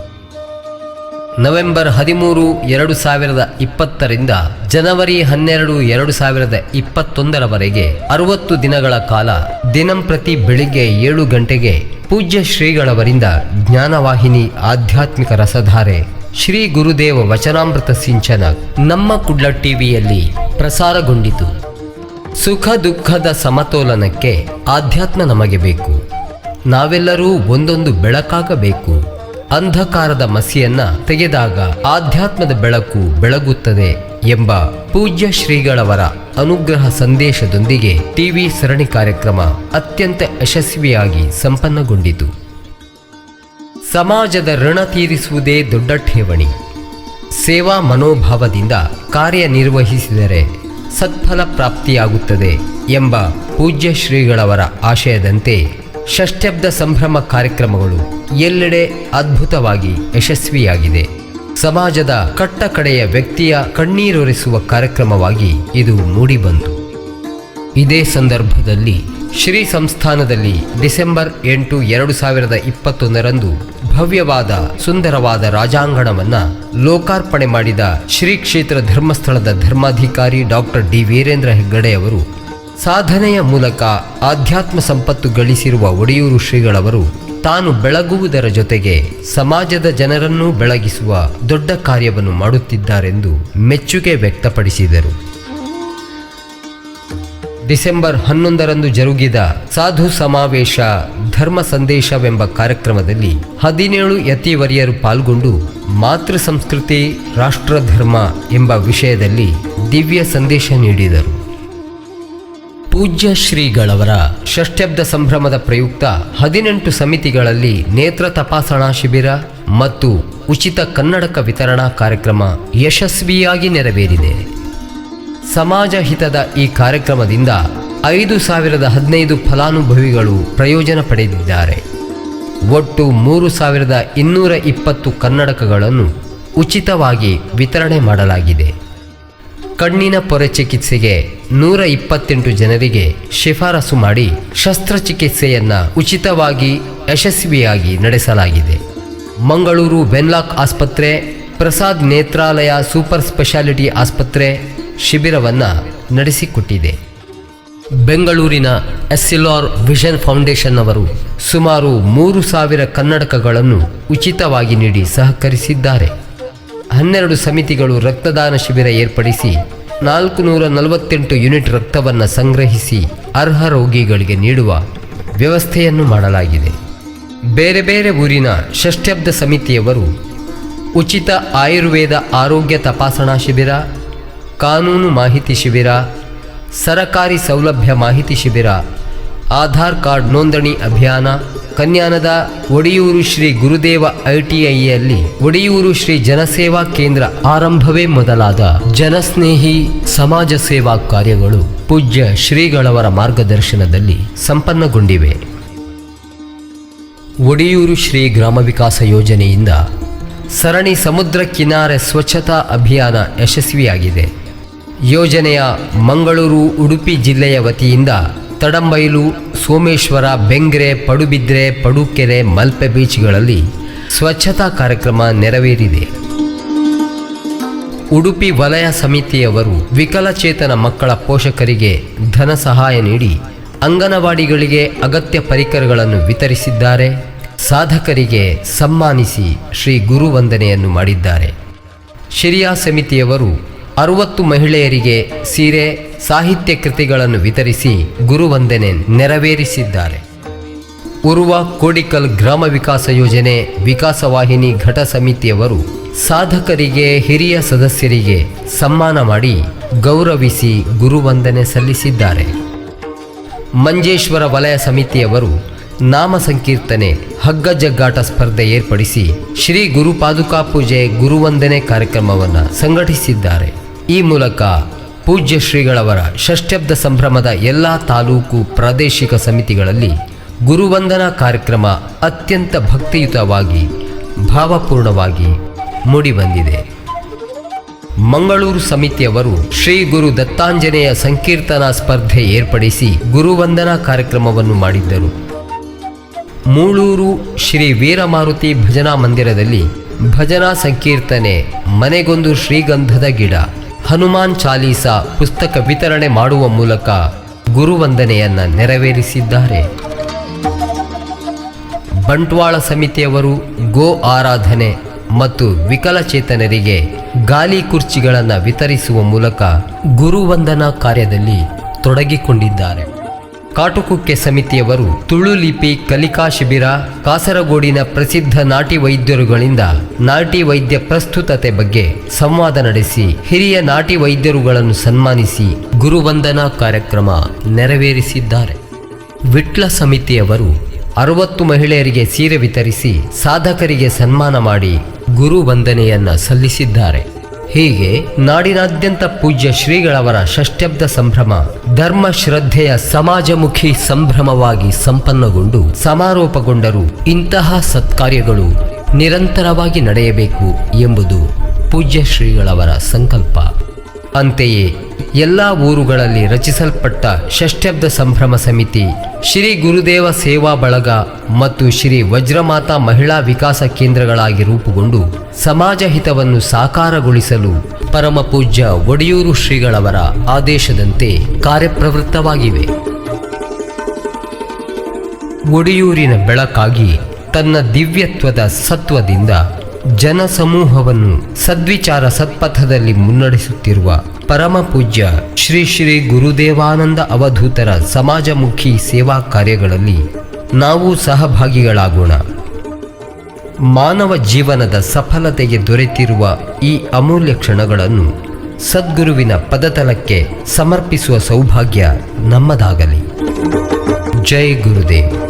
ನವೆಂಬರ್ 13, 2020ರಿಂದ ಜನವರಿ 12, 2021ರವರೆಗೆ 60 ದಿನಗಳ ಕಾಲ ದಿನಂಪ್ರತಿ ಬೆಳಿಗ್ಗೆ 7 ಗಂಟೆಗೆ ಪೂಜ್ಯ ಶ್ರೀಗಳವರಿಂದ ಜ್ಞಾನವಾಹಿನಿ ಆಧ್ಯಾತ್ಮಿಕ ರಸಧಾರೆ ಶ್ರೀ ಗುರುದೇವ ವಚನಾಮೃತ ಸಿಂಚನ ನಮ್ಮ ಕುಡ್ಲ ಟಿವಿಯಲ್ಲಿ ಪ್ರಸಾರಗೊಂಡಿತು. ಸುಖ ದುಃಖದ ಸಮತೋಲನಕ್ಕೆ ಆಧ್ಯಾತ್ಮ ನಮಗೆ ಬೇಕು. ನಾವೆಲ್ಲರೂ ಒಂದೊಂದು ಬೆಳಕಾಗಬೇಕು. ಅಂಧಕಾರದ ಮಸಿಯನ್ನ ತೆಗೆದಾಗ ಆಧ್ಯಾತ್ಮದ ಬೆಳಕು ಬೆಳಗುತ್ತದೆ ಎಂಬ ಪೂಜ್ಯ ಶ್ರೀಗಳವರ ಅನುಗ್ರಹ ಸಂದೇಶದೊಂದಿಗೆ ಟಿವಿ ಸರಣಿ ಕಾರ್ಯಕ್ರಮ ಅತ್ಯಂತ ಯಶಸ್ವಿಯಾಗಿ ಸಂಪನ್ನಗೊಂಡಿತು. ಸಮಾಜದ ಋಣ ತೀರಿಸುವುದೇ ದೊಡ್ಡ ಠೇವಣಿ. ಸೇವಾ ಮನೋಭಾವದಿಂದ ಕಾರ್ಯನಿರ್ವಹಿಸಿದರೆ ಸತ್ಫಲ ಪ್ರಾಪ್ತಿಯಾಗುತ್ತದೆ ಎಂಬ ಪೂಜ್ಯ ಶ್ರೀಗಳವರ ಆಶಯದಂತೆ ಷಷ್ಠ್ಯಬ್ದ ಸಂಭ್ರಮ ಕಾರ್ಯಕ್ರಮಗಳು ಎಲ್ಲೆಡೆ ಅದ್ಭುತವಾಗಿ ಯಶಸ್ವಿಯಾಗಿದೆ. ಸಮಾಜದ ಕಟ್ಟಕಡೆಯ ವ್ಯಕ್ತಿಯ ಕಣ್ಣೀರೊರೆಸುವ ಕಾರ್ಯಕ್ರಮವಾಗಿ ಇದು ಮೂಡಿಬಂತು. ಇದೇ ಸಂದರ್ಭದಲ್ಲಿ ಶ್ರೀ ಸಂಸ್ಥಾನದಲ್ಲಿ ಡಿಸೆಂಬರ್ 8, 2021ರಂದು ಭವ್ಯವಾದ ಸುಂದರವಾದ ರಾಜಾಂಗಣವನ್ನು ಲೋಕಾರ್ಪಣೆ ಮಾಡಿದ ಶ್ರೀ ಕ್ಷೇತ್ರ ಧರ್ಮಸ್ಥಳದ ಧರ್ಮಾಧಿಕಾರಿ ಡಾಕ್ಟರ್ ಡಿ ವೀರೇಂದ್ರ ಹೆಗ್ಗಡೆಯವರು ಸಾಧನೆಯ ಮೂಲಕ ಆಧ್ಯಾತ್ಮ ಸಂಪತ್ತು ಗಳಿಸಿರುವ ಒಡಿಯೂರು ಶ್ರೀಗಳವರು ತಾನು ಬೆಳಗುವುದರ ಜೊತೆಗೆ ಸಮಾಜದ ಜನರನ್ನೂ ಬೆಳಗಿಸುವ ದೊಡ್ಡ ಕಾರ್ಯವನ್ನು ಮಾಡುತ್ತಿದ್ದಾರೆಂದು ಮೆಚ್ಚುಗೆ ವ್ಯಕ್ತಪಡಿಸಿದರು. ಡಿಸೆಂಬರ್ 11ರಂದು ಜರುಗಿದ ಸಾಧು ಸಮಾವೇಶ ಧರ್ಮ ಸಂದೇಶವೆಂಬ ಕಾರ್ಯಕ್ರಮದಲ್ಲಿ 17 ಯತಿವರ್ಯರು ಪಾಲ್ಗೊಂಡು ಮಾತೃ ಸಂಸ್ಕೃತಿ ರಾಷ್ಟ್ರಧರ್ಮ ಎಂಬ ವಿಷಯದಲ್ಲಿ ದಿವ್ಯ ಸಂದೇಶ ನೀಡಿದರು. ಪೂಜ್ಯ ಶ್ರೀಗಳವರ ಷಷ್ಠ್ಯಬ್ದ ಸಂಭ್ರಮದ ಪ್ರಯುಕ್ತ 18 ಸಮಿತಿಗಳಲ್ಲಿ ನೇತ್ರ ತಪಾಸಣಾ ಶಿಬಿರ ಮತ್ತು ಉಚಿತ ಕನ್ನಡಕ ವಿತರಣಾ ಕಾರ್ಯಕ್ರಮ ಯಶಸ್ವಿಯಾಗಿ ನೆರವೇರಿದೆ. ಸಮಾಜ ಹಿತದ ಈ ಕಾರ್ಯಕ್ರಮದಿಂದ 5,015 ಫಲಾನುಭವಿಗಳು ಪ್ರಯೋಜನ ಪಡೆದಿದ್ದಾರೆ. ಒಟ್ಟು 3,220 ಕನ್ನಡಕಗಳನ್ನು ಉಚಿತವಾಗಿ ವಿತರಣೆ ಮಾಡಲಾಗಿದೆ. ಕಣ್ಣಿನ ಪೊರೆ ಚಿಕಿತ್ಸೆಗೆ 128 ಜನರಿಗೆ ಶಿಫಾರಸು ಮಾಡಿ ಶಸ್ತ್ರಚಿಕಿತ್ಸೆಯನ್ನು ಉಚಿತವಾಗಿ ಯಶಸ್ವಿಯಾಗಿ ನಡೆಸಲಾಗಿದೆ. ಮಂಗಳೂರು ವೆನ್ಲಾಕ್ ಆಸ್ಪತ್ರೆ, ಪ್ರಸಾದ್ ನೇತ್ರಾಲಯ ಸೂಪರ್ ಸ್ಪೆಷಾಲಿಟಿ ಆಸ್ಪತ್ರೆ ಶಿಬಿರವನ್ನು ನಡೆಸಿಕೊಟ್ಟಿದೆ. ಬೆಂಗಳೂರಿನ ಎಸ್ಸಿಲಾರ್ ವಿಷನ್ ಫೌಂಡೇಶನ್ ಅವರು ಸುಮಾರು 3,000 ಕನ್ನಡಕಗಳನ್ನು ಉಚಿತವಾಗಿ ನೀಡಿ ಸಹಕರಿಸಿದ್ದಾರೆ. 12 ಸಮಿತಿಗಳು ರಕ್ತದಾನ ಶಿಬಿರ ಏರ್ಪಡಿಸಿ 448 ಯೂನಿಟ್ ರಕ್ತವನ್ನು ಸಂಗ್ರಹಿಸಿ ಅರ್ಹ ರೋಗಿಗಳಿಗೆ ನೀಡುವ ವ್ಯವಸ್ಥೆಯನ್ನು ಮಾಡಲಾಗಿದೆ. ಬೇರೆ ಬೇರೆ ಊರಿನ ಷಷ್ಠ್ಯಬ್ದ ಸಮಿತಿಯವರು ಉಚಿತ ಆಯುರ್ವೇದ ಆರೋಗ್ಯ ತಪಾಸಣಾ ಶಿಬಿರ, ಕಾನೂನು ಮಾಹಿತಿ ಶಿಬಿರ, ಸರಕಾರಿ ಸೌಲಭ್ಯ ಮಾಹಿತಿ ಶಿಬಿರ, ಆಧಾರ್ ಕಾರ್ಡ್ ನೋಂದಣಿ ಅಭಿಯಾನ, ಕನ್ಯಾನದ ಒಡಿಯೂರು ಶ್ರೀ ಗುರುದೇವ ITIಯಲ್ಲಿ ಒಡಿಯೂರು ಶ್ರೀ ಜನಸೇವಾ ಕೇಂದ್ರ ಆರಂಭವೇ ಮೊದಲಾದ ಜನಸ್ನೇಹಿ ಸಮಾಜ ಸೇವಾ ಕಾರ್ಯಗಳು ಪೂಜ್ಯ ಶ್ರೀಗಳವರ ಮಾರ್ಗದರ್ಶನದಲ್ಲಿ ಸಂಪನ್ನಗೊಂಡಿವೆ. ಒಡಿಯೂರು ಶ್ರೀ ಗ್ರಾಮ ವಿಕಾಸ ಯೋಜನೆಯಿಂದ ಸರಣಿ ಸಮುದ್ರ ಕಿನಾರೆ ಸ್ವಚ್ಛತಾ ಅಭಿಯಾನ ಯಶಸ್ವಿಯಾಗಿದೆ. ಯೋಜನೆಯ ಮಂಗಳೂರು ಉಡುಪಿ ಜಿಲ್ಲೆಯ ವತಿಯಿಂದ ತಡಂಬೈಲು, ಸೋಮೇಶ್ವರ, ಬೆಂಗ್ರೆ, ಪಡುಬಿದ್ರೆ, ಪಡುಕೆರೆ, ಮಲ್ಪೆ ಬೀಚ್ಗಳಲ್ಲಿ ಸ್ವಚ್ಛತಾ ಕಾರ್ಯಕ್ರಮ ನೆರವೇರಿದೆ. ಉಡುಪಿ ವಲಯ ಸಮಿತಿಯವರು ವಿಕಲಚೇತನ ಮಕ್ಕಳ ಪೋಷಕರಿಗೆ ಧನ ಸಹಾಯ ನೀಡಿ ಅಂಗನವಾಡಿಗಳಿಗೆ ಅಗತ್ಯ ಪರಿಕರಗಳನ್ನು ವಿತರಿಸಿದ್ದಾರೆ. ಸಾಧಕರಿಗೆ ಸನ್ಮಾನಿಸಿ ಶ್ರೀ ಗುರುವಂದನೆಯನ್ನು ಮಾಡಿದ್ದಾರೆ. ಶಿರಿಯಾ ಸಮಿತಿಯವರು 60 ಮಹಿಳೆಯರಿಗೆ ಸೀರೆ, ಸಾಹಿತ್ಯ ಕೃತಿಗಳನ್ನು ವಿತರಿಸಿ ಗುರುವಂದನೆ ನೆರವೇರಿಸಿದ್ದಾರೆ. ಉರ್ವ ಕೋಡಿಕಲ್ ಗ್ರಾಮ ವಿಕಾಸ ಯೋಜನೆ ವಿಕಾಸವಾಹಿನಿ ಘಟ ಸಮಿತಿಯವರು ಸಾಧಕರಿಗೆ, ಹಿರಿಯ ಸದಸ್ಯರಿಗೆ ಸನ್ಮಾನ ಮಾಡಿ ಗೌರವಿಸಿ ಗುರುವಂದನೆ ಸಲ್ಲಿಸಿದ್ದಾರೆ. ಮಂಜೇಶ್ವರ ವಲಯ ಸಮಿತಿಯವರು ನಾಮ ಸಂಕೀರ್ತನೆ, ಹಗ್ಗ ಜಗ್ಗಾಟ ಸ್ಪರ್ಧೆ ಏರ್ಪಡಿಸಿ ಶ್ರೀ ಗುರುಪಾದುಕಾ ಪೂಜೆ, ಗುರುವಂದನೆ ಕಾರ್ಯಕ್ರಮವನ್ನು ಸಂಘಟಿಸಿದ್ದಾರೆ. ಈ ಮೂಲಕ ಪೂಜ್ಯ ಶ್ರೀಗಳವರ ಷಷ್ಠ್ಯಬ್ದ ಸಂಭ್ರಮದ ಎಲ್ಲ ತಾಲೂಕು ಪ್ರಾದೇಶಿಕ ಸಮಿತಿಗಳಲ್ಲಿ ಗುರುವಂದನಾ ಕಾರ್ಯಕ್ರಮ ಅತ್ಯಂತ ಭಕ್ತಿಯುತವಾಗಿ, ಭಾವಪೂರ್ಣವಾಗಿ ಮೂಡಿಬಂದಿದೆ. ಮಂಗಳೂರು ಸಮಿತಿಯವರು ಶ್ರೀ ಗುರು ದತ್ತಾಂಜನೇಯ ಸಂಕೀರ್ತನಾ ಸ್ಪರ್ಧೆ ಏರ್ಪಡಿಸಿ ಗುರುವಂದನಾ ಕಾರ್ಯಕ್ರಮವನ್ನು ಮಾಡಿದ್ದರು. ಮೂಳೂರು ಶ್ರೀ ವೀರಮಾರುತಿ ಭಜನಾ ಮಂದಿರದಲ್ಲಿ ಭಜನಾ ಸಂಕೀರ್ತನೆ, ಮನೆಗೊಂದು ಶ್ರೀಗಂಧದ ಗಿಡ, ಹನುಮಾನ್ ಚಾಲೀಸಾ ಪುಸ್ತಕ ವಿತರಣೆ ಮಾಡುವ ಮೂಲಕ ಗುರುವಂದನೆಯನ್ನು ನೆರವೇರಿಸಿದ್ದಾರೆ. ಬಂಟ್ವಾಳ ಸಮಿತಿಯವರು ಗೋ ಆರಾಧನೆ ಮತ್ತು ವಿಕಲಚೇತನರಿಗೆ ಗಾಲಿ ಕುರ್ಚಿಗಳನ್ನು ವಿತರಿಸುವ ಮೂಲಕ ಗುರುವಂದನಾ ಕಾರ್ಯದಲ್ಲಿ ತೊಡಗಿಕೊಂಡಿದ್ದಾರೆ. ಕಾಟುಕುಕ್ಕೆ ಸಮಿತಿಯವರು ತುಳು ಲಿಪಿ ಕಲಿಕಾ ಶಿಬಿರ, ಕಾಸರಗೋಡಿನ ಪ್ರಸಿದ್ಧ ನಾಟಿ ವೈದ್ಯರುಗಳಿಂದ ನಾಟಿ ವೈದ್ಯ ಪ್ರಸ್ತುತತೆ ಬಗ್ಗೆ ಸಂವಾದ ನಡೆಸಿ ಹಿರಿಯ ನಾಟಿ ವೈದ್ಯರುಗಳನ್ನು ಸನ್ಮಾನಿಸಿ ಗುರುವಂದನಾ ಕಾರ್ಯಕ್ರಮ ನೆರವೇರಿಸಿದ್ದಾರೆ. ವಿಟ್ಲ ಸಮಿತಿಯವರು 60 ಮಹಿಳೆಯರಿಗೆ ಸೀರೆ ವಿತರಿಸಿ ಸಾಧಕರಿಗೆ ಸನ್ಮಾನ ಮಾಡಿ ಗುರುವಂದನೆಯನ್ನು ಸಲ್ಲಿಸಿದ್ದಾರೆ. ಹೀಗೆ ನಾಡಿನಾದ್ಯಂತ ಪೂಜ್ಯ ಶ್ರೀಗಳವರ ಷಷ್ಠ್ಯಬ್ದ ಸಂಭ್ರಮ ಧರ್ಮ ಶ್ರದ್ಧೆಯ ಸಮಾಜಮುಖಿ ಸಂಭ್ರಮವಾಗಿ ಸಂಪನ್ನಗೊಂಡು ಸಮಾರೋಪಗೊಂಡರೂ ಇಂತಹ ಸತ್ಕಾರ್ಯಗಳು ನಿರಂತರವಾಗಿ ನಡೆಯಬೇಕು ಎಂಬುದು ಪೂಜ್ಯ ಶ್ರೀಗಳವರ ಸಂಕಲ್ಪ. ಅಂತೆಯೇ ಎಲ್ಲ ಊರುಗಳಲ್ಲಿ ರಚಿಸಲ್ಪಟ್ಟ ಷಷ್ಠ್ಯಬ್ದ ಸಂಭ್ರಮ ಸಮಿತಿ, ಶ್ರೀ ಗುರುದೇವ ಸೇವಾ ಬಳಗ ಮತ್ತು ಶ್ರೀ ವಜ್ರಮಾತಾ ಮಹಿಳಾ ವಿಕಾಸ ಕೇಂದ್ರಗಳಾಗಿ ರೂಪುಗೊಂಡು ಸಮಾಜ ಹಿತವನ್ನು ಸಾಕಾರಗೊಳಿಸಲು ಪರಮ ಪೂಜ್ಯ ಒಡಿಯೂರು ಶ್ರೀಗಳವರ ಆದೇಶದಂತೆ ಕಾರ್ಯಪ್ರವೃತ್ತವಾಗಿವೆ. ಒಡಿಯೂರಿನ ಬೆಳಕಾಗಿ ತನ್ನ ದಿವ್ಯತ್ವದ ಸತ್ವದಿಂದ ಜನಸಮೂಹವನ್ನು ಸದ್ವಿಚಾರ ಸತ್ಪಥದಲ್ಲಿ ಮುನ್ನಡೆಸುತ್ತಿರುವ ಪರಮ ಪೂಜ್ಯ ಶ್ರೀ ಶ್ರೀ ಗುರುದೇವಾನಂದ ಅವಧೂತರ ಸಮಾಜಮುಖಿ ಸೇವಾ ಕಾರ್ಯಗಳಲ್ಲಿ ನಾವು ಸಹಭಾಗಿಗಳಾಗೋಣ. ಮಾನವ ಜೀವನದ ಸಫಲತೆಗೆ ದೊರೆತಿರುವ ಈ ಅಮೂಲ್ಯ ಕ್ಷಣಗಳನ್ನು ಸದ್ಗುರುವಿನ ಪದತಲಕ್ಕೆ ಸಮರ್ಪಿಸುವ ಸೌಭಾಗ್ಯ ನಮ್ಮದಾಗಲಿ. ಜೈ ಗುರುದೇವ್.